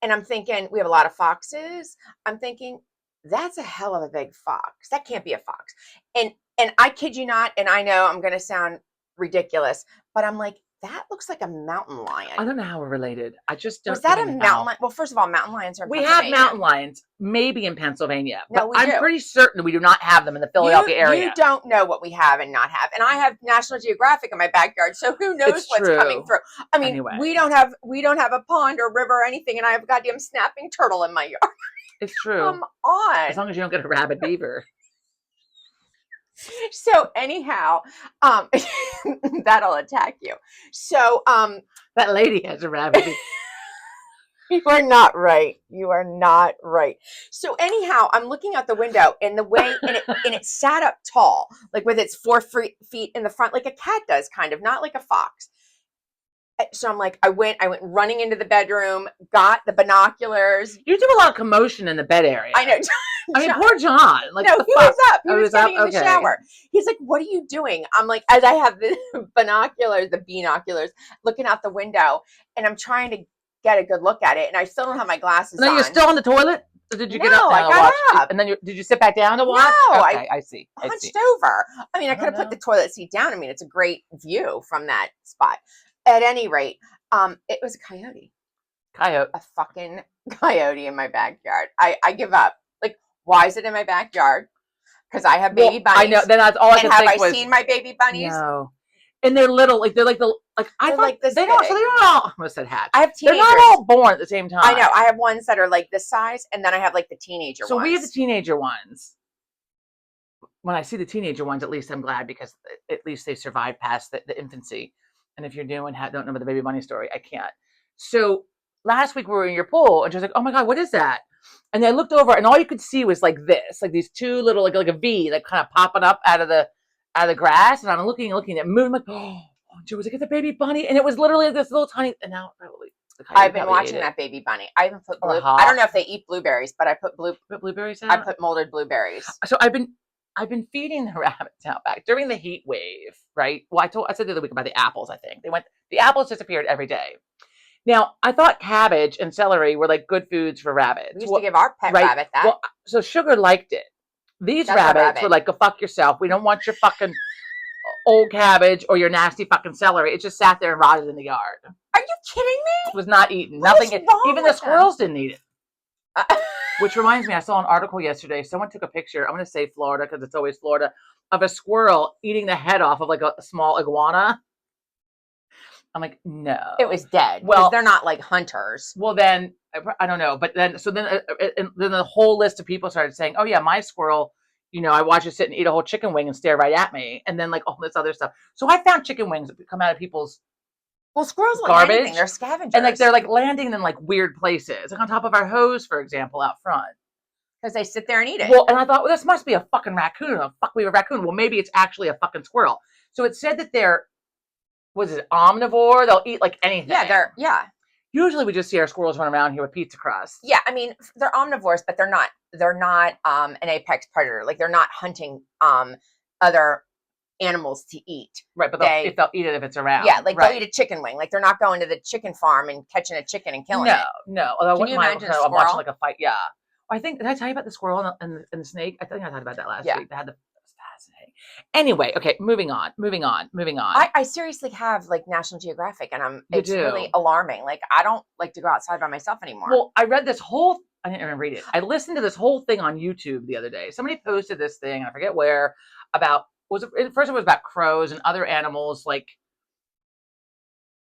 And I'm thinking, we have a lot of foxes. I'm thinking, that's a hell of a big fox. That can't be a fox. And I kid you not, and I know I'm going to sound ridiculous, but I'm like, that looks like a mountain lion. I don't know how we're related. I just don't. Was that a mountain lion? Well, first of all, mountain lions are in Pennsylvania. We have mountain lions, maybe in Pennsylvania. No, but I'm pretty certain we do not have them in the Philadelphia area. You don't know what we have and not have. And I have National Geographic in my backyard, so who knows what's coming through. I mean, we don't have a pond or river or anything, and I have a goddamn snapping turtle in my yard. It's true. Come on. As long as you don't get a rabid beaver. So anyhow, that'll attack you. So that lady has a rabbit. You are not right. You are not right. So anyhow, I'm looking out the window, and it sat up tall, like with its 4 feet in the front, like a cat does, kind of, not like a fox. So I'm like, I went running into the bedroom, got the binoculars. You do a lot of commotion in the bed area. I know. I mean, poor John. Like, no, he was up. He was getting in the shower. He's like, what are you doing? I'm like, as I have the binoculars, looking out the window, and I'm trying to get a good look at it, and I still don't have my glasses on. No, you're still on the toilet? Or did you get up? No, I got up. And then did you sit back down to watch? No, okay, I see. Hunched over. I mean, I could have put the toilet seat down. I mean, it's a great view from that spot. At any rate, it was a coyote. A fucking coyote in my backyard. I give up. Like, why is it in my backyard? Because I have baby bunnies. I know. Then that's all I could think was. Have I seen my baby bunnies? No. And they're little, like they're like the like I They're thought like this they don't. big. So they don't all. I almost said hats. I have They're teenagers. not all born at the same time. I know. I have ones that are like this size, and then I have like the teenager So ones. we have the teenager ones. When I see the teenager ones, at least I'm glad because at least they survived past the infancy. And if you're new and don't know the baby bunny story, I can't. So last week we were in your pool, and she was like, "Oh my god, what is that?" And I looked over, and all you could see was like this, like these two little, like a V, like kind of popping up out of the grass. And I'm looking at moving, like, oh, she was like, "It's a baby bunny," and it was literally this little tiny. And now probably I've been watching that baby bunny. I even put blue. I don't know if they eat blueberries, but I put blueberries out. I put molded blueberries. So I've been feeding the rabbits out back during the heat wave, right? Well, I said the other week about the apples. I think the apples disappeared every day. Now I thought cabbage and celery were like good foods for rabbits. We used to give our pet rabbit that. Well, so Sugar liked it. These rabbits were like, "Go fuck yourself. We don't want your fucking old cabbage or your nasty fucking celery." It just sat there and rotted in the yard. Are you kidding me? It was not eaten. What Nothing. is wrong Even with the squirrels didn't eat it. Which reminds me, I saw an article yesterday. Someone took a picture. I'm going to say Florida because it's always Florida, of a squirrel eating the head off of like a small iguana. I'm like, no. It was dead. Well, they're not like hunters. Well, then I don't know, but then then the whole list of people started saying, "Oh yeah, my squirrel. You know, I watch it sit and eat a whole chicken wing and stare right at me," and then like all this other stuff. So I found chicken wings that come out of people's squirrels garbage. Like anything. They're scavengers, and like they're like landing in like weird places, like on top of our hose, for example, out front. Because they sit there and eat it. Well, and I thought, well, this must be a fucking raccoon. We have a raccoon. Well, maybe it's actually a fucking squirrel. So it said that they're, was it omnivore? They'll eat like anything. Yeah. Usually we just see our squirrels run around here with pizza crust. Yeah, I mean, they're omnivores, but they're not an apex predator. Like they're not hunting other animals to eat. Right, but they'll eat it if it's around. Yeah, like they'll eat a chicken wing. Like they're not going to the chicken farm and catching a chicken and killing it. No. Although Can you imagine a squirrel? I'm watching like a fight. Yeah. I think, did I tell you about the squirrel and the snake? I think I talked about that last week. That was fascinating. Anyway, okay, moving on. I seriously have like National Geographic, and it's really alarming. Like I don't like to go outside by myself anymore. Well, I read this whole, I didn't even read it. I listened to this whole thing on YouTube the other day. Somebody posted this thing, and I forget where, about, first it was about crows and other animals, like,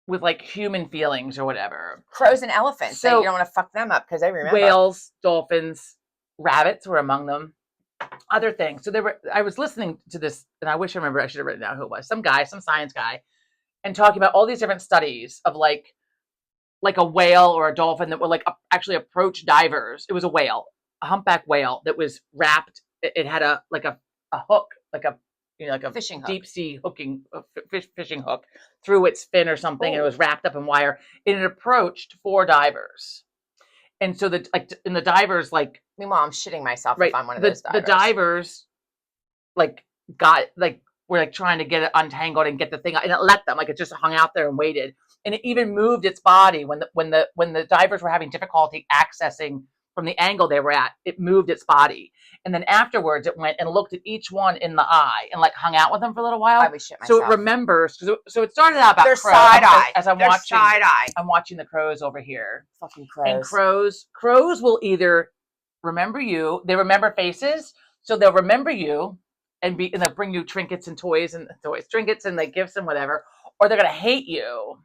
with like human feelings or whatever. Crows and elephants. So you don't want to fuck them up because they remember. Whales, dolphins, rabbits were among them. Other things. So I was listening to this, and I wish I remember. I should have written down who it was. Some science guy, and talking about all these different studies of like a whale or a dolphin that would like actually approach divers. It was a whale, a humpback whale that was wrapped. It had a hook, like a fishing hook. Deep sea fishing hook through its fin or something, and it was wrapped up in wire. And it approached 4 divers, and so the divers like. Meanwhile, I'm shitting myself if I'm one of those divers. The divers were like trying to get it untangled and get the thing, and it let them, like it just hung out there and waited, and it even moved its body when the divers were having difficulty accessing from the angle they were at. It moved its body, and then afterwards it went and looked at each one in the eye and like hung out with them for a little while. I would shit myself. So it remembers. So it started out about their crows. Side eye. As I'm their watching side eye. I'm watching the crows over here. Fucking crows. And crows will either remember you. They remember faces, so they'll remember you and they'll bring you trinkets and trinkets and like gifts and whatever, or they're gonna hate you.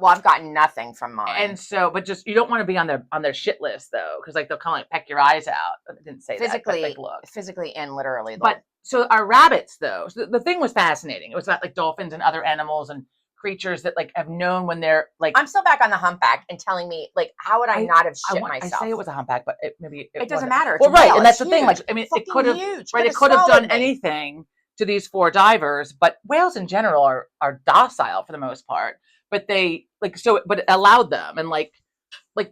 Well, I've gotten nothing from mine, and so, but just you don't want to be on their shit list though, because like they'll kind of like peck your eyes out. I didn't say physically, that, but like, look, physically and literally. But so our rabbits though, so the thing was fascinating. It was about like dolphins and other animals and creatures that like have known when they're like. I'm still back on the humpback and telling me like, how would I not have shit myself? I say it was a humpback, but it doesn't matter. Well, right, and that's the thing. Like, I mean, it could have right. It could have done anything to these 4 divers, but whales in general are docile for the most part. But they but it allowed them, and like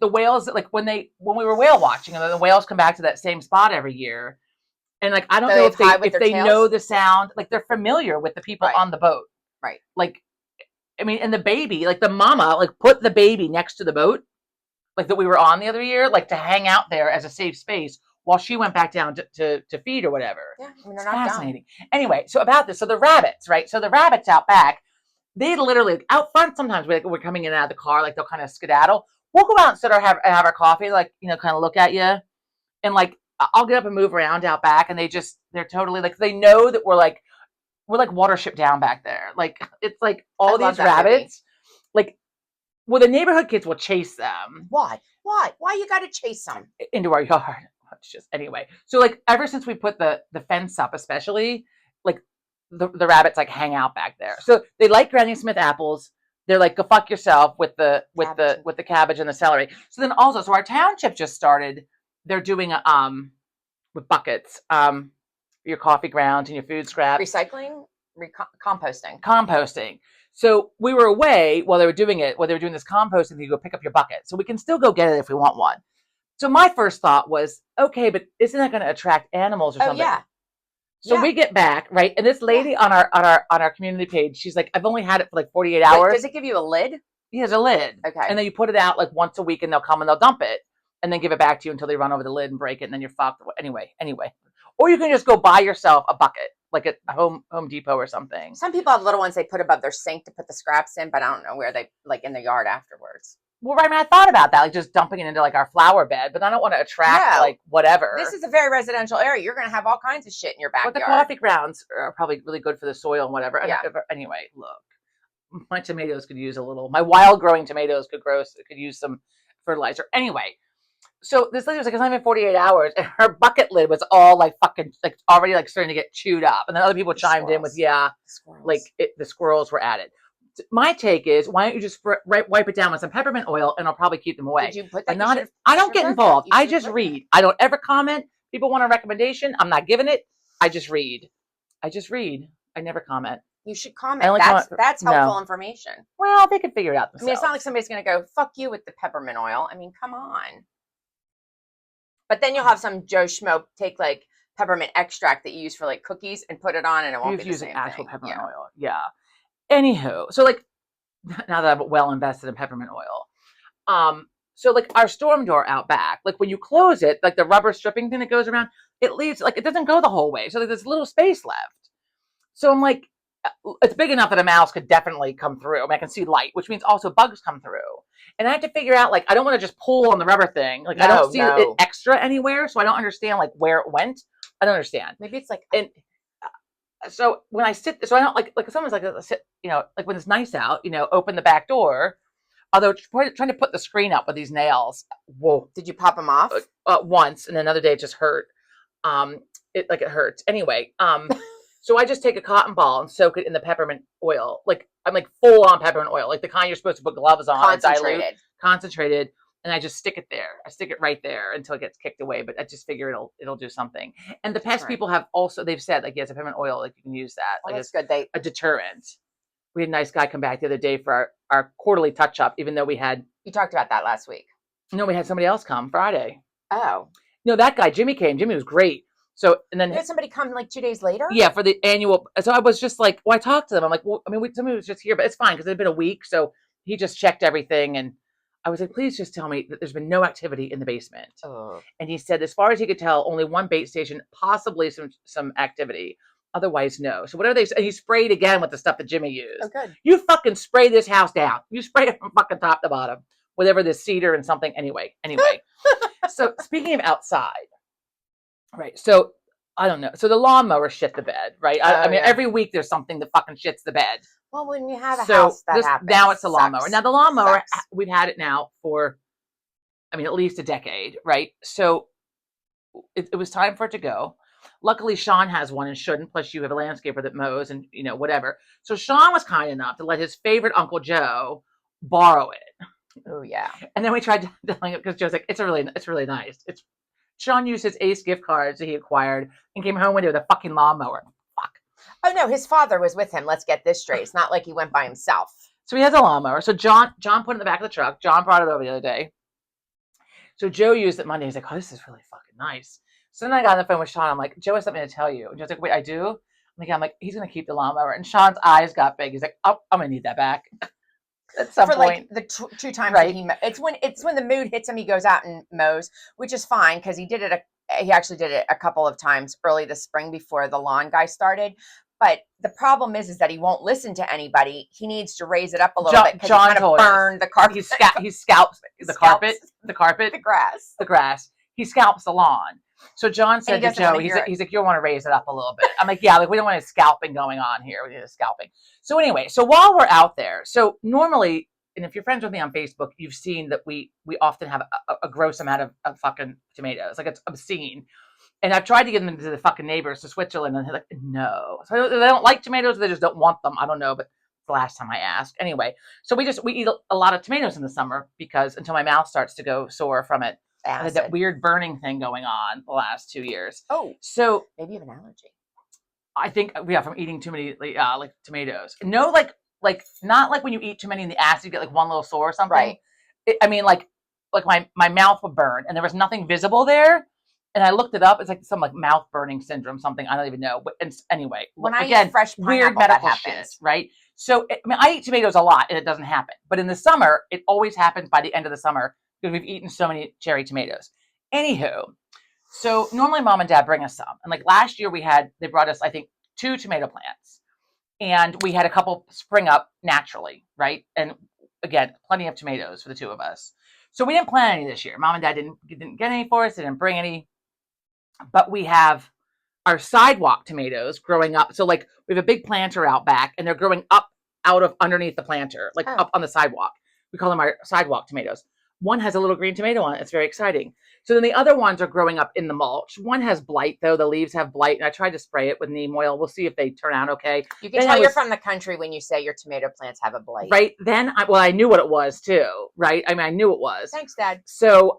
the whales, like when we were whale watching, and the whales come back to that same spot every year, and like I don't know if they know the sound, like they're familiar with the people on the boat, right? Like, I mean, and the baby, like the mama, like put the baby next to the boat, like that we were on the other year, like to hang out there as a safe space while she went back down to feed or whatever. Yeah, I mean, they're not fascinating. Dumb. Anyway, so about this, so the rabbits, right? So the rabbits out back. They literally, like, out front sometimes we're coming in and out of the car, like they'll kind of skedaddle. We'll go out and sit have our coffee, like, you know, kind of look at you. And like, I'll get up and move around out back, and they're totally like, they know that we're like, we're like Watership Down back there. Like it's like all love these that movie. rabbits. Like, well, the neighborhood kids will chase them Why? Why you got to chase them? into our yard. It's just anyway. So like ever since we put the fence up, especially like the rabbits like hang out back there. So they like Granny Smith apples. They're like, go fuck yourself with the cabbage and the celery. So then also, so our township just started. They're doing with buckets, your coffee grounds and your food scraps, Recycling, composting. So we were away while they were doing it. While they were doing this composting, you go pick up your bucket. So we can still go get it if we want one. So my first thought was, okay, but isn't that going to attract animals or something? Yeah. So we get back, right? And this lady on our community page, she's like, I've only had it for like 48 hours. Does it give you a lid? He has a lid. Okay. And then you put it out like once a week and they'll come and they'll dump it and then give it back to you until they run over the lid and break it and then you're fucked. Anyway. Or you can just go buy yourself a bucket, like at Home Depot or something. Some people have little ones they put above their sink to put the scraps in, but I don't know where they, like in the yard afterwards. Well, right, I mean, I thought about that, like just dumping it into like our flower bed, but I don't want to attract like whatever. This is a very residential area. You're going to have all kinds of shit in your backyard. But the coffee grounds are probably really good for the soil and whatever. Yeah. Anyway, look, my tomatoes could use my wild growing tomatoes could use some fertilizer. Anyway, so this lady was like, it's not even 48 hours, and her bucket lid was all like fucking like already like starting to get chewed up, and then other people chimed in with the squirrels were added. My take is, why don't you just wipe it down with some peppermint oil, and I'll probably keep them away. Did you put that? I don't get involved. I just read. I don't ever comment. People want a recommendation. I'm not giving it. I just read. I never comment. You should comment. That's helpful information. Well, they can figure it out themselves. I mean, it's not like somebody's going to go, fuck you with the peppermint oil. I mean, come on. But then you'll have some Joe Schmo take like peppermint extract that you use for like cookies and put it on, and it won't be the same thing. Actual peppermint oil. Yeah. Anywho, so like now that I'm well invested in peppermint oil, so like our storm door out back, like when you close it, like the rubber stripping thing that goes around, it leaves like it doesn't go the whole way, so like, there's little space left. So I'm like, it's big enough that a mouse could definitely come through. I mean, I can see light, which means also bugs come through. And I have to figure out, like, I don't want to just pull on the rubber thing. Like, I don't see it extra anywhere, so I don't understand like where it went. I don't understand. Maybe it's like so when I sit, so I don't like someone's like, sit, like when it's nice out, open the back door. Although trying to put the screen up with these nails, whoa! Did you pop them off? Once, and another day it just hurt. It hurts. Anyway, so I just take a cotton ball and soak it in the peppermint oil. Like I'm like full on peppermint oil, like the kind you're supposed to put gloves on, concentrated. And I just stick it there. I stick it right there until it gets kicked away. But I just figure it'll do something. And the pest people have also, they've said, like, yes, a peppermint oil, like you can use that. Oh, like that's good. A deterrent. We had a nice guy come back the other day for our quarterly touch up, even though we had. You talked about that last week. No, we had somebody else come Friday. Oh. No, that guy, Jimmy came. Jimmy was great. So, and then. You had somebody come like 2 days later? Yeah, for the annual. So I was just like, well, I talked to them. I'm like, well, I mean, somebody was just here, but it's fine because it had been a week. So he just checked everything. And I was like, please just tell me that there's been no activity in the basement. Oh. And he said, as far as he could tell, only one bait station, possibly some activity. Otherwise, no. So whatever and he sprayed again with the stuff that Jimmy used. Oh, good. You fucking spray this house down. You spray it from fucking top to bottom. Whatever this cedar and something. Anyway. So speaking of outside, right. So I don't know. So the lawnmower shit the bed, right? I mean, every week there's something that fucking shits the bed. Well, when you have a house that happens. Now it's a lawnmower. Now the lawnmower, we've had it now for, I mean, at least a decade, right? So it was time for it to go. Luckily, Sean has one and shouldn't. Plus, you have a landscaper that mows and, whatever. So Sean was kind enough to let his favorite Uncle Joe borrow it. Oh, yeah. And then we tried telling it because Joe's like, it's really nice. Sean used his Ace gift cards that he acquired and came home with a fucking lawnmower. Fuck. Oh, no, his father was with him. Let's get this straight. It's not like he went by himself. So he has a lawnmower. So John put it in the back of the truck. John brought it over the other day. So Joe used it Monday. He's like, oh, this is really fucking nice. So then I got on the phone with Sean. I'm like, Joe has something to tell you. And Joe's like, wait, I do? I'm like, he's going to keep the lawnmower. And Sean's eyes got big. He's like, oh, I'm going to need that back. At some point. Like the two times that he it's when the mood hits him, he goes out and mows, which is fine because he actually did it a couple of times early this spring before the lawn guy started. But the problem is that he won't listen to anybody. He needs to raise it up a little bit because he kind of burned the carpet. He scalps the carpet, the grass. He scalps the lawn. So John said to doesn't Joe, wanna hear it. he's like, you'll want to raise it up a little bit. I'm like, yeah, like we don't want any scalping going on here. We need a scalping. So anyway, so while we're out there, so normally, and if you're friends with me on Facebook, you've seen that we often have a gross amount of fucking tomatoes. Like it's obscene. And I've tried to get them to the fucking neighbors to Switzerland, and they're like, no. So they don't like tomatoes, they just don't want them. I don't know, but it's the last time I asked. Anyway, so we eat a lot of tomatoes in the summer because until my mouth starts to go sore from it. I had that weird burning thing going on the last 2 years. Oh, so maybe you have an allergy. I think from eating too many like tomatoes. No, like not like when you eat too many in the acid, you get like one little sore or something. Right. I mean, like my mouth would burn and there was nothing visible there. And I looked it up. It's like some like mouth burning syndrome, something I don't even know. But anyway, when I again, eat fresh weird pineapple, medical that shit, happens. right? So I mean, I eat tomatoes a lot and it doesn't happen. But in the summer, it always happens by the end of the summer because we've eaten so many cherry tomatoes. Anywho, so normally mom and dad bring us some, and like last year they brought us I think 2 tomato plants, and we had a couple spring up naturally, right? And again, plenty of tomatoes for the 2 of us. So we didn't plant any this year. Mom and dad didn't get any for us. They didn't bring any. But we have our sidewalk tomatoes growing up. So like we have a big planter out back and they're growing up out of underneath the planter, like up on the sidewalk. We call them our sidewalk tomatoes. One has a little green tomato on it. It's very exciting. So then the other ones are growing up in the mulch. One has blight though. The leaves have blight, and I tried to spray it with neem oil. We'll see if they turn out okay. You can tell you're from the country when you say your tomato plants have a blight. Right. Then I knew what it was too. Right. I mean, I knew it was. Thanks, Dad. So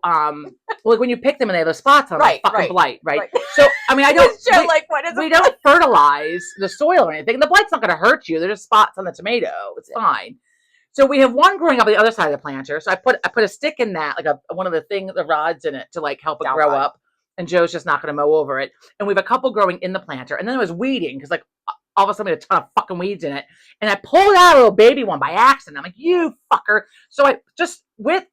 like when you pick them and they have the spots on them, right, fucking blight, right? So I mean, I don't. We don't fertilize the soil or anything. The blight's not going to hurt you. They're just spots on the tomato. It's fine. So we have one growing up on the other side of the planter. So I put a stick in that, like one of the rods in it to like help it grow up. And Joe's just not going to mow over it. And we have a couple growing in the planter. And then I was weeding because like all of a sudden we had a ton of fucking weeds in it. And I pulled out a little baby one by accident. I'm like, you fucker. So I just with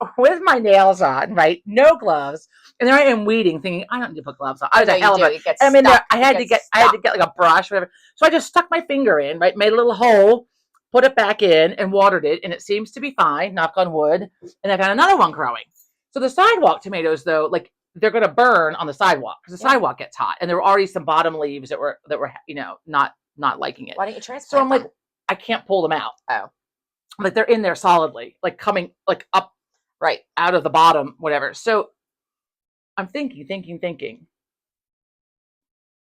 my nails on, right, no gloves, and there I am weeding, thinking I don't need to put gloves on. I was a hell of a. I mean, I had to get like a brush, whatever. So I just stuck my finger in, right, made a little hole. Put it back in and watered it, and it seems to be fine, knock on wood. And I got another one growing. So the sidewalk tomatoes, though, like they're going to burn on the sidewalk because the sidewalk gets hot, and there were already some bottom leaves that were not liking it. Why don't you transplant So I'm like, I can't pull them out. Oh, like they're in there solidly, like coming like up right out of the bottom, whatever. So I'm thinking.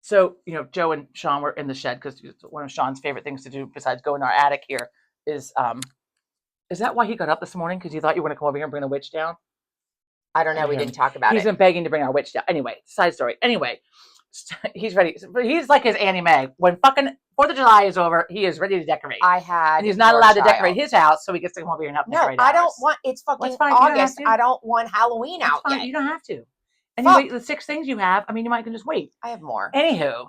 So, Joe and Sean were in the shed because one of Sean's favorite things to do besides go in our attic here is that why he got up this morning? Because he thought you were going to come over here and bring the witch down? I don't know. We didn't talk about it. He's been begging to bring our witch down. Anyway, side story. Anyway, he's ready. He's like his Annie Mae. When fucking 4th of July is over, he is ready to decorate. And he's not allowed to decorate his house, so he gets to come over here and help decorate ours. I don't want. It's fucking August. I don't want Halloween out yet. You don't have to. Anyway, the 6 things you have, I mean, you might can just wait. I have more. Anywho,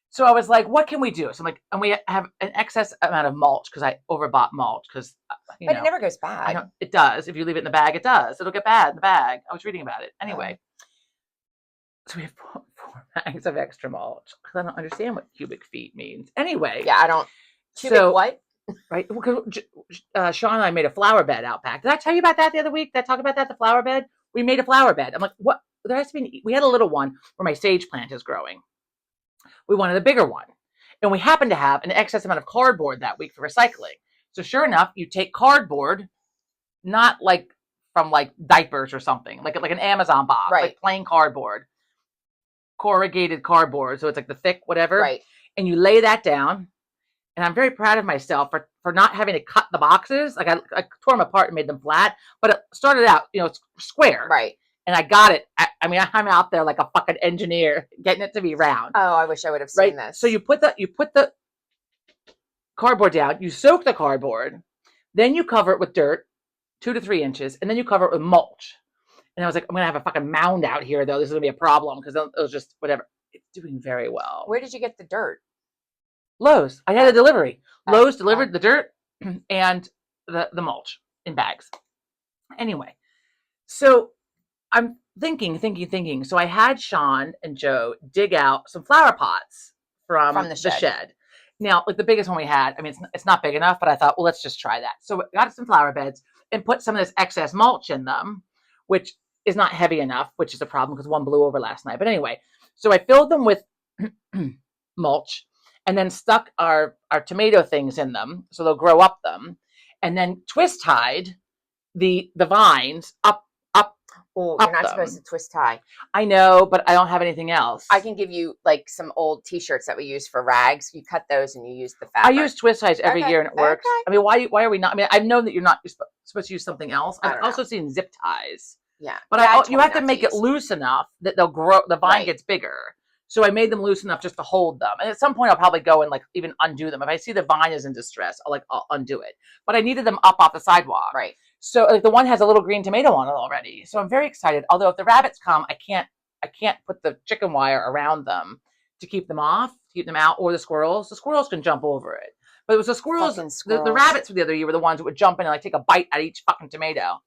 so I was like, what can we do? So I'm like, and we have an excess amount of mulch because I overbought mulch because, But it never goes bad. It does. If you leave it in the bag, it does. It'll get bad in the bag. I was reading about it. Anyway, so we have 4 bags of extra mulch because I don't understand what cubic feet means. Anyway. Yeah, I don't. Cubic what? Right. Because Sean and I made a flower bed out back. Did I tell you about that the other week? Did I talk about that, the flower bed? We made a flower bed. I'm like, what? There has to be. We had a little one where my sage plant is growing. We wanted a bigger one, and we happened to have an excess amount of cardboard that week for recycling. So sure enough, you take cardboard, not like from like diapers or something, like an Amazon box, like plain cardboard, corrugated cardboard. So it's like the thick whatever, right? And you lay that down. And I'm very proud of myself for not having to cut the boxes. Like I tore them apart and made them flat, but it started out, square, right? And I got it. I mean, I'm out there like a fucking engineer getting it to be round. Oh, I wish I would have seen this. So you put the cardboard down, you soak the cardboard, then you cover it with dirt, 2 to 3 inches, and then you cover it with mulch. And I was like, I'm gonna have a fucking mound out here though. This is gonna be a problem because it was just whatever. It's doing very well. Where did you get the dirt? Lowe's. I had a delivery. Lowe's delivered the dirt and the mulch in bags. Anyway, so I'm thinking. So I had Sean and Joe dig out some flower pots from the shed. Now, like the biggest one we had, I mean, it's not big enough, but I thought, well, let's just try that. So we got some flower beds and put some of this excess mulch in them, which is not heavy enough, which is a problem because one blew over last night. But anyway, so I filled them with mulch and then stuck our tomato things in them so they'll grow up them, and then twist tied the vines up Oh, up you're not supposed them. to twist tie. I know, but I don't have anything else. I can give you like some old T-shirts that we use for rags. You cut those and you use the I fabric. use twist ties every Okay, year and it works. okay. I mean, why are we not? I mean, I've known that you're not supposed to use something else. I I've don't also know. seen zip ties, Yeah, but Dad you told me have to not make it use. loose enough that they'll grow. The vine Right. gets bigger. So I made them loose enough just to hold them. And at some point, I'll probably go and like even undo them. If I see the vine is in distress, I'll undo it. But I needed them up off the sidewalk. Right. So like the one has a little green tomato on it already. So I'm very excited. Although if the rabbits come, I can't put the chicken wire around them to keep them off, to keep them out, or the squirrels. The squirrels can jump over it. But it was the squirrels, Fucking the squirrels. rabbits the other year were the ones that would jump in and like take a bite at each fucking tomato.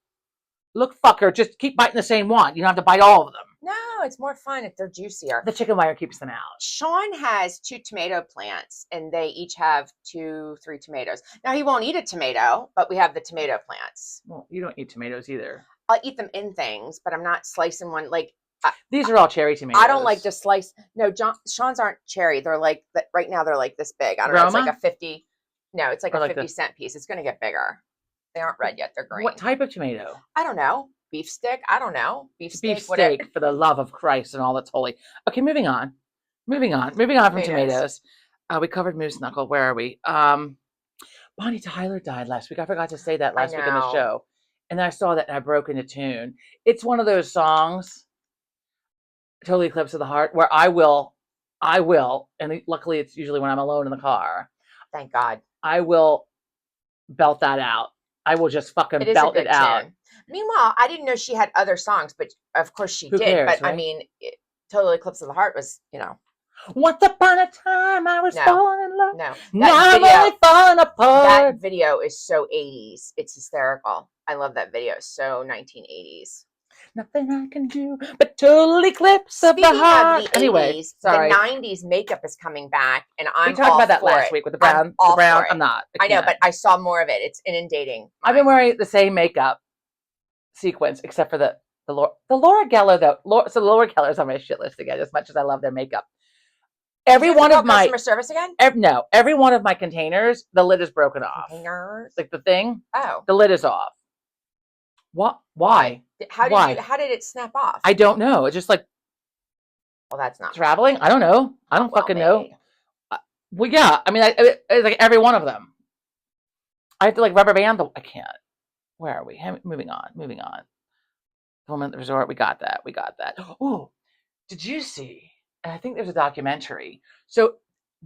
Look, fucker, just keep biting the same one. You don't have to bite all of them. No, it's more fun if they're juicier. The chicken wire keeps them out. Sean has 2 tomato plants and they each have 2, 3 tomatoes. Now he won't eat a tomato, but we have the tomato plants. Well, you don't eat tomatoes either. I'll eat them in things, but I'm not slicing one like These are all cherry tomatoes. I don't like to slice. No, Sean's aren't cherry. They're like right now. They're like this big. I don't know. It's like Roma? a 50. No, it's like Or a like 50-cent piece. It's going to get bigger. They aren't red yet. They're green. What type of tomato? I don't know. Beef stick. I don't know. Beef Beef whatever. steak, for the love of Christ and all that's holy. Okay, moving on from tomatoes. We covered moose knuckle. Where are we? Bonnie Tyler died last week. I forgot to say that last week on the know. show. And then I saw that and I broke into tune. It's one of those songs, Totally Eclipse of the Heart, where I will, and luckily it's usually when I'm alone in the car, Thank God. I will belt that out. I will just fucking It is belt a good it out. tune. Meanwhile, I didn't know she had other songs, but of course she Who did. cares, But I right? mean, Total Eclipse of the Heart was, Once upon a time, I was No. falling in love. no. Now I'm only falling apart. That video is so 80s. It's hysterical. I love that video. So 1980s. Nothing I can do but total eclipse of the Speaking heart. of the 80s, Anyway, sorry. the 90s makeup is coming back, and I'm We talked all about that for last it. week with the I'm brown. all The brown. for it. I'm not. I know, can't. but I saw more of it. It's inundating. I've been wearing the same makeup sequence except for the Laura Geller though. So Laura Geller's on my shit list again. As much as I love their makeup, every one of my customer service again. every one of my containers, the lid is broken off. Containers. Like the thing, Oh, the lid is off. What? Why? how Why? did it snap off? I don't know. It's just like well, that's not traveling. I don't know. I don't well fucking know. made. Well, yeah. I mean, it's like every one of them. I have to like rubber band I can't. Where are we? Moving on. Home at the resort. We got that. Oh, did you see? And I think there's a documentary. So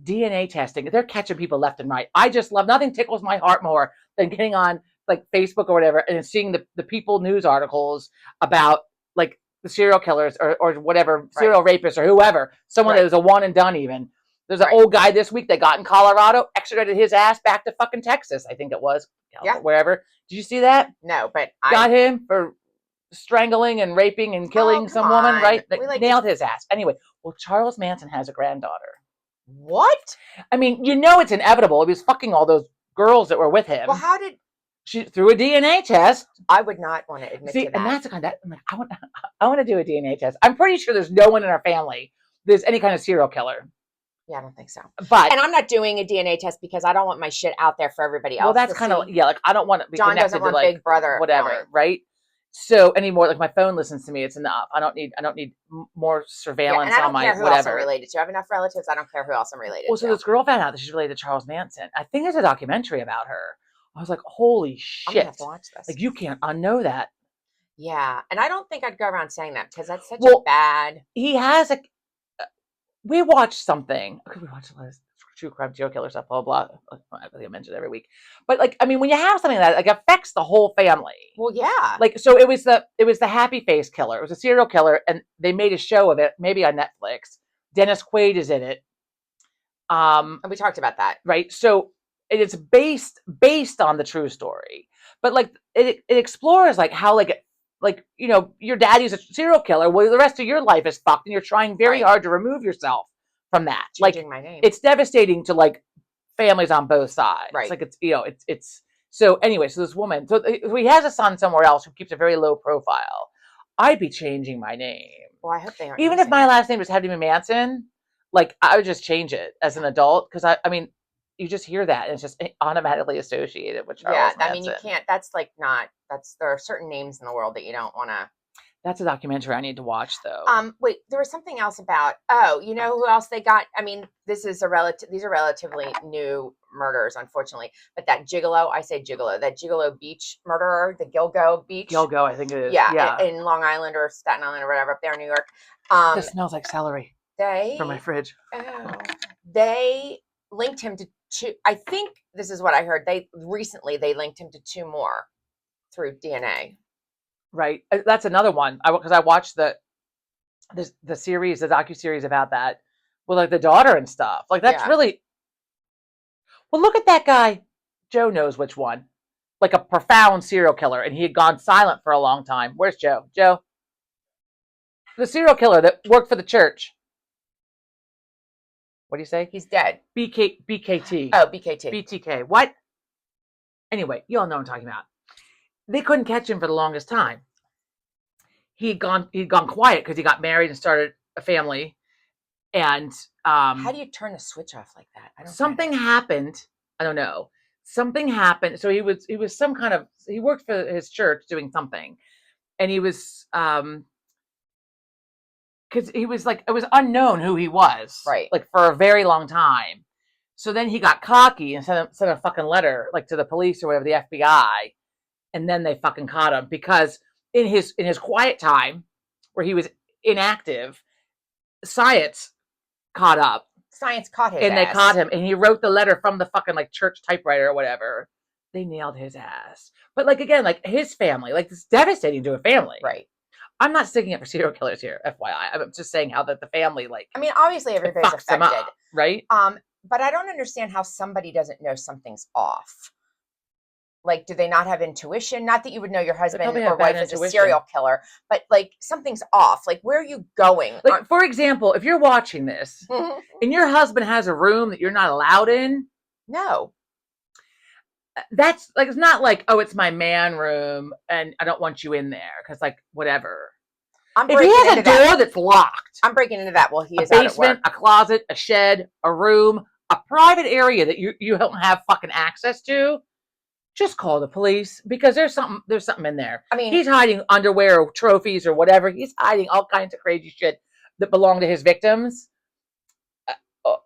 DNA testing. They're catching people left and right. I just love. Nothing tickles my heart more than getting on like Facebook or whatever and seeing the People news articles about like the serial killers or whatever, serial rapists or whoever. Someone that was a one and done even. There's an old guy this week that got in Colorado, extradited his ass back to fucking Texas, I think it was. Wherever. Did you see that? No, but Got him for strangling and raping and killing some woman, right? Nailed his ass. Anyway, well, Charles Manson has a granddaughter. What? I mean, it's inevitable. He was fucking all those girls that were with him. Well, how did she through a DNA test? I would not want to admit to that. And that's the kind of I'm like, I want to do a DNA test. I'm pretty sure there's no one in our family there's any kind of serial killer. Yeah, I don't think so. But and I'm not doing a DNA test because I don't want my shit out there for everybody else. Well, that's kind of like I don't want to be John connected doesn't want to like Big Brother, whatever, right? So anymore, like my phone listens to me. It's enough. I don't need more surveillance and I don't on my care who whatever. else I'm related to. I have enough relatives. I don't care who else I'm related to. Well, so this girl found out that she's related to Charles Manson. I think there's a documentary about her. I was like, holy shit! I'm gonna have to watch this. Like you can't unknow that. Yeah, and I don't think I'd go around saying that because that's such a bad. He has a. We watched something. Okay, we watched a lot of true crime serial killer stuff. Blah blah. I think I mention it every week, but like I mean, when you have something that like affects the whole family. Well, yeah. Like so, it was the happy face killer. It was a serial killer, and they made a show of it, maybe on Netflix. Dennis Quaid is in it. And we talked about that, right? So it's based on the true story, but like it explores like how like your daddy's a serial killer. Well, the rest of your life is fucked, and you're trying very hard to remove yourself from that. Changing my name. It's devastating to like families on both sides. Right. Like it's so anyway. So this woman, so he has a son somewhere else who keeps a very low profile. I'd be changing my name. Well, I hope they aren't. Even if using my it. last name was Hedley Manson, like I would just change it as an adult because I mean, you just hear that and it's just automatically associated with Charles Yeah, I Manson. mean, you can't. That's like not. That's there are certain names in the world that you don't want to. That's a documentary I need to watch though. Wait, there was something else about. Oh, you know who else they got? I mean, this is a relative. These are relatively new murders, unfortunately. But that Gigolo, I say Gigolo, that Gigolo Beach murderer, the Gilgo Beach. Gilgo, I think it is. Yeah, in Long Island or Staten Island or whatever up there in New York. It smells like celery They from my fridge. they linked him to two. I think this is what I heard. They linked him to two more through DNA. Right, that's another one. Because I watched the series, the docuseries about that with like the daughter and stuff. Like that's really. Well, look at that guy. Joe knows which one. Like a profound serial killer, and he had gone silent for a long time. Where's Joe? Joe, the serial killer that worked for the church. What do you say? He's dead. BKT. Oh, BKT. BTK. What? Anyway, you all know what I'm talking about. They couldn't catch him for the longest time. He'd gone quiet because he got married and started a family. And how do you turn a switch off like that? Something happened. I don't know. Something happened. So he was some kind of, he worked for his church doing something. And he was because he was like, it was unknown who he was. Right. Like for a very long time. So then he got cocky and sent a fucking letter like to the police or whatever, the FBI. And then they fucking caught him because in his quiet time where he was inactive, science caught up. Science caught his and ass. They caught him, and he wrote the letter from the fucking like church typewriter or whatever. They nailed his ass. But like again, like his family, like it's devastating to a family. Right. I'm not sticking up for serial killers here, FYI. I'm just saying how that the family like. I mean, obviously everybody's affected, up, right? But I don't understand how somebody doesn't know something's off. Like, do they not have intuition? Not that you would know your husband or wife is a serial killer, but like something's off. Like, where are you going? Like, for example, if you're watching this and your husband has a room that you're not allowed in, no, that's like, it's not like, oh, it's my man room and I don't want you in there because like whatever. If he has a door that's locked, I'm breaking into that. Well, he is a basement, a closet, a shed, a room, a private area that you don't have fucking access to. Just call the police because there's something in there. I mean, he's hiding underwear or trophies or whatever. He's hiding all kinds of crazy shit that belong to his victims.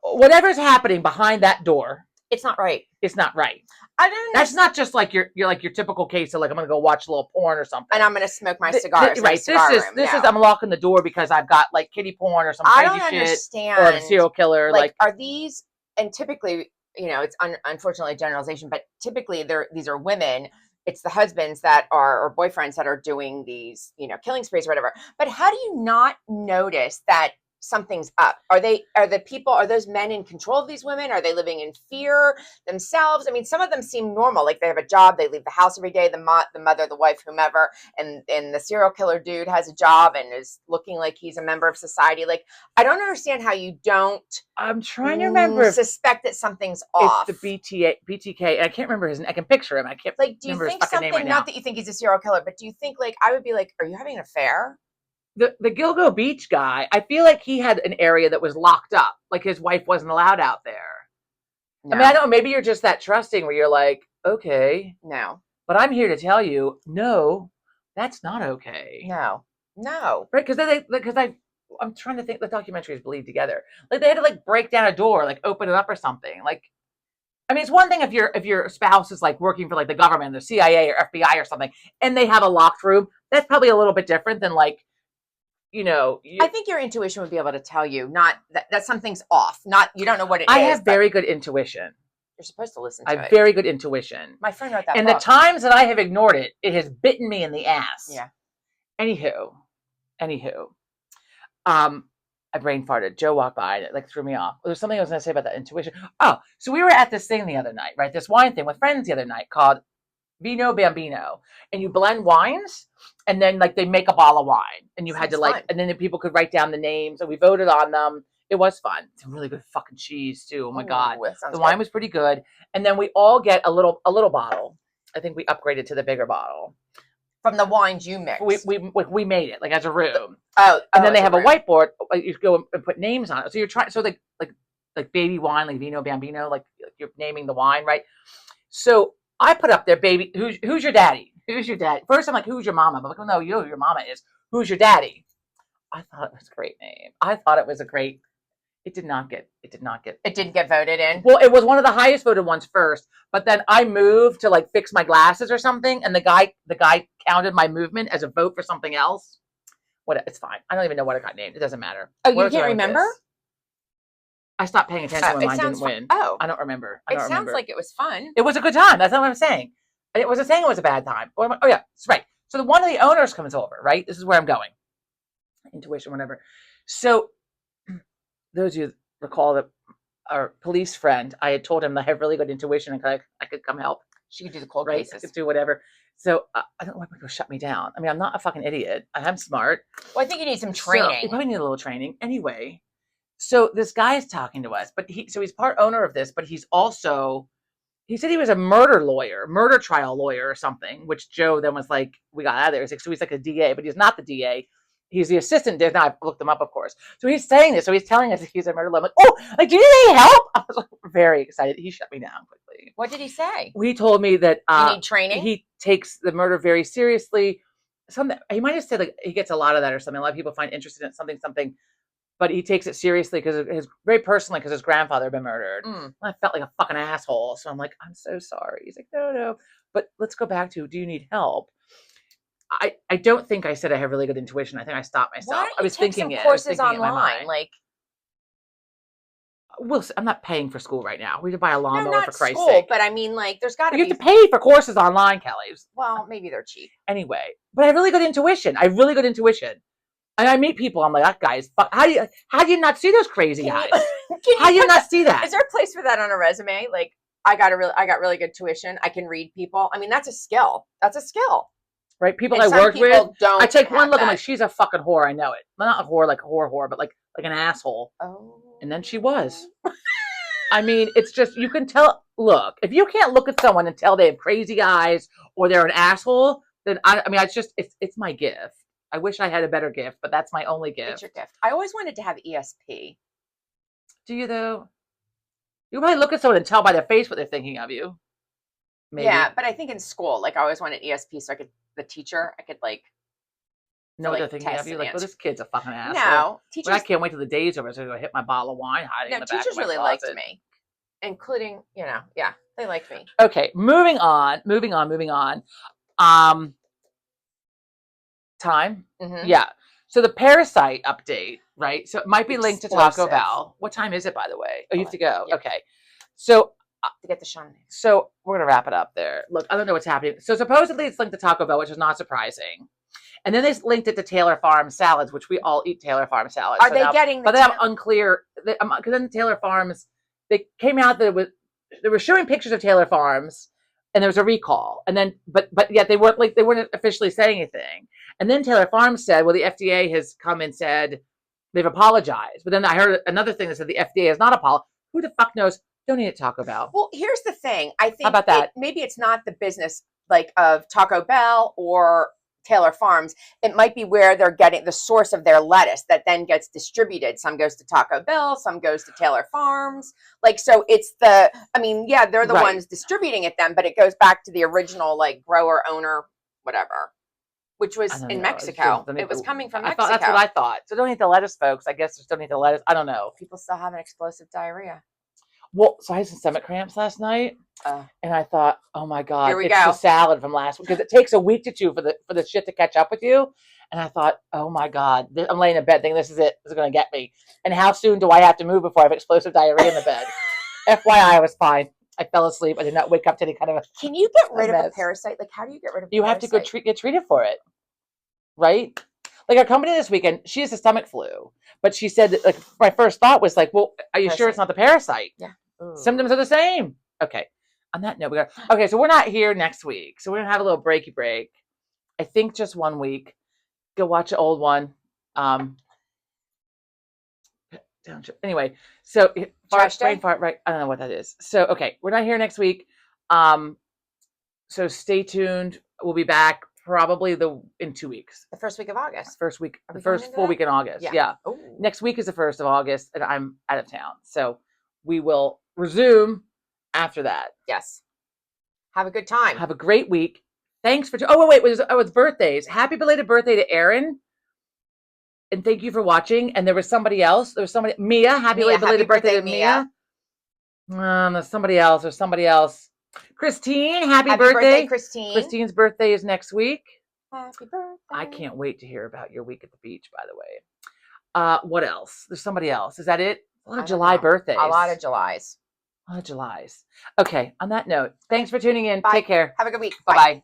Whatever's happening behind that door, it's not right. It's not right. I don't. That's not just like your typical case of like I'm gonna go watch a little porn or something, and I'm gonna smoke my cigars. Right. This is I'm locking the door because I've got like kiddie porn or some crazy shit. I don't understand. Or a serial killer. Like are these? And typically, you know, it's unfortunately a generalization, but typically these are women. It's the husbands that are, or boyfriends that are doing these, you know, killing sprees or whatever. But how do you not notice that something's up? Are those men in control of these women? Are they living in fear themselves? I mean, some of them seem normal, like they have a job, they leave the house every day, the mother, the wife, whomever, and the serial killer dude has a job and is looking like he's a member of society. Like, I don't understand how you don't. I'm trying to remember. Suspect that something's off. It's the BTK. I can't remember his name. I can picture him. I can't. Like, do you think something? Right, not that you think he's a serial killer, but do you think like I would be like, are you having an affair? The Gilgo Beach guy, I feel like he had an area that was locked up. Like his wife wasn't allowed out there. No. I mean, I don't know. Maybe you're just that trusting where you're like, okay. No. But I'm here to tell you, no, that's not okay. No. Right? Because I'm trying to think the documentaries bleed together. Like they had to like break down a door, like open it up or something. Like, I mean, it's one thing if your spouse is like working for like the government, the CIA or FBI or something, and they have a locked room. That's probably a little bit different than like, you know, I think your intuition would be able to tell you not that something's off. Not you don't know what it is. I have very good intuition. You're supposed to listen to it. I have very good intuition. My friend wrote that. And book. The times that I have ignored it, it has bitten me in the ass. Yeah. Anywho, I brain farted. Joe walked by and it like threw me off. There's something I was going to say about that intuition. Oh, so we were at this thing the other night, right? This wine thing with friends the other night called Vino Bambino, and you blend wines, and then like they make a bottle of wine, and you had to like, and then the people could write down the names, and we voted on them. It was fun. It's a really good fucking cheese too. Oh my god, the wine was pretty good. And then we all get a little bottle. I think we upgraded to the bigger bottle, From the wines you mix. We made it like as a room. And then they have a whiteboard. Like you go and put names on it. So you're trying. So like baby wine, like Vino Bambino, like you're naming the wine, right? So I put up there, baby. Who's your daddy? Who's your dad? First, I'm like, who's your mama? I'm like, oh no, you know who your mama is. Who's your daddy? I thought it was a great name. I thought it was a great. It did not get. It didn't get voted in. Well, it was one of the highest voted ones first, but then I moved to like fix my glasses or something, and the guy counted my movement as a vote for something else. What? It's fine. I don't even know what it got named. It doesn't matter. Oh, you can't remember? I stopped paying attention when mine didn't win. Oh, I don't remember. It sounds like it was fun. It was a good time. That's not what I'm saying. It wasn't saying it was a bad time. Oh yeah, that's right. So one of the owners comes over. Right. This is where I'm going. Intuition, whatever. So those of you recall that our police friend, I had told him I have really good intuition and I could come help. She could do the cold right? cases. I could do whatever. So I don't want people to shut me down. I mean, I'm not a fucking idiot. I am smart. Well, I think you need some training. So you probably need a little training. Anyway, so this guy is talking to us, but he's part owner of this, but he's also, he said he was a murder trial lawyer or something, which Joe then was like, we got out of there. So he's like a DA, but he's not the DA. He's the assistant. Now I've looked him up, of course. So he's saying this. So he's telling us he's a murder lawyer. I'm like, oh, like, do you need any help? I was like, very excited. He shut me down quickly. What did he say? He told me that you need training. He takes the murder very seriously. Something he might have said like he gets a lot of that or something. A lot of people find interested in something, but he takes it seriously because very personally because his grandfather had been murdered. I felt like a fucking asshole. So I'm like, I'm so sorry. He's like, no. But let's go back to, do you need help? I don't think I said I have really good intuition. I think I stopped myself. Why don't you I was take thinking some courses online, like. Well, I'm not paying for school right now. We could buy a lawnmower for Christ's sake. But I mean, like, there's got to be. You have to pay for courses online, Kelly. Well, maybe they're cheap. Anyway, but I have really good intuition. And I meet people. I'm like, that guy's. How do you not see those crazy guys? How do you not see that? Is there a place for that on a resume? Like, I got really good tuition. I can read people. I mean, that's a skill. Right? People I work with. I take one look. That. I'm like, she's a fucking whore. I know it. Not a whore like a whore, but like an asshole. Oh. And then she was. I mean, it's just, you can tell. Look, if you can't look at someone and tell they have crazy eyes or they're an asshole, then I mean, it's my gift. I wish I had a better gift, but that's my only gift. It's your gift. I always wanted to have ESP. Do you though? You might look at someone and tell by their face what they're thinking of you. Maybe. Yeah, but I think in school, like I always wanted ESP, so the teacher, I could like. No, they're thinking of you. Like, well, this kid's a fucking asshole. No, teachers. But I can't wait till the day's over so I go hit my bottle of wine hiding in the back teachers of my really closet. liked me, including they liked me. Okay, moving on. Time. Mm-hmm. Yeah. So the Parasite update, right? So it might be linked to Taco Bell. What time is it, by the way? Oh, you have to go. Yep. Okay. So to get the Sean. So we're gonna wrap it up there. Look, I don't know what's happening. So supposedly it's linked to Taco Bell, which is not surprising. And then they linked it to Taylor Farms salads, which we all eat Taylor Farms salads. Are they getting? But they have unclear. Because then Taylor Farms, they came out that they were showing pictures of Taylor Farms, and there was a recall. And then, but yet they weren't officially saying anything. And then Taylor Farms said, well, the FDA has come and said they've apologized. But then I heard another thing that said the FDA has not apologized. Who the fuck knows? Don't eat at Taco Bell. Well, here's the thing. I think how about that? Maybe it's not the business like of Taco Bell or Taylor Farms. It might be where they're getting the source of their lettuce that then gets distributed. Some goes to Taco Bell, some goes to Taylor Farms. Like, so it's they're the ones distributing it then, but it goes back to the original like grower, owner, whatever, which was in Mexico. It was coming from Mexico. That's what I thought. So don't eat the lettuce, folks. I guess just don't eat the lettuce. I don't know. People still have an explosive diarrhea. Well, so I had some stomach cramps last night, and I thought, oh my God, here we it's go. the salad from last week, because it takes a week to two for the shit to catch up with you. And I thought, oh my God, I'm laying in bed thinking this is it. This is going to get me. And how soon do I have to move before I have explosive diarrhea in the bed? FYI, I was fine. I fell asleep. I did not wake up to any kind of a. Can you get rid of a parasite? Like, how do you get rid of a parasite? You have to go get treated for it, right? Like our company this weekend, she has a stomach flu, but she said that, like, my first thought was like, well, are you sure it's not the parasite? Yeah. Ooh. Symptoms are the same. Okay. On that note, so we're not here next week. So we're going to have a little breaky break. I think just 1 week. Go watch an old one. Anyway, so brain fart, right? I don't know what that is. So, okay, we're not here next week. So stay tuned. We'll be back. probably in 2 weeks. The first week of August. First week, Are the we going first into full that? week in August. Yeah. Oh. Next week is the 1st of August, and I'm out of town. So we will resume after that. Yes. Have a good time. Have a great week. Thanks for. Oh, wait. It's birthdays. Happy belated birthday to Erin. And thank you for watching. And there was somebody else. Mia. Happy belated birthday to Mia. There's somebody else. Christine, happy birthday, Christine. Christine's birthday is next week. Happy birthday. I can't wait to hear about your week at the beach, by the way. What else? There's somebody else. Is that it? A lot of July birthdays. A lot of Julys. A lot of Julys. Okay, on that note, thanks for tuning in. Bye. Take care. Have a good week. Bye-bye.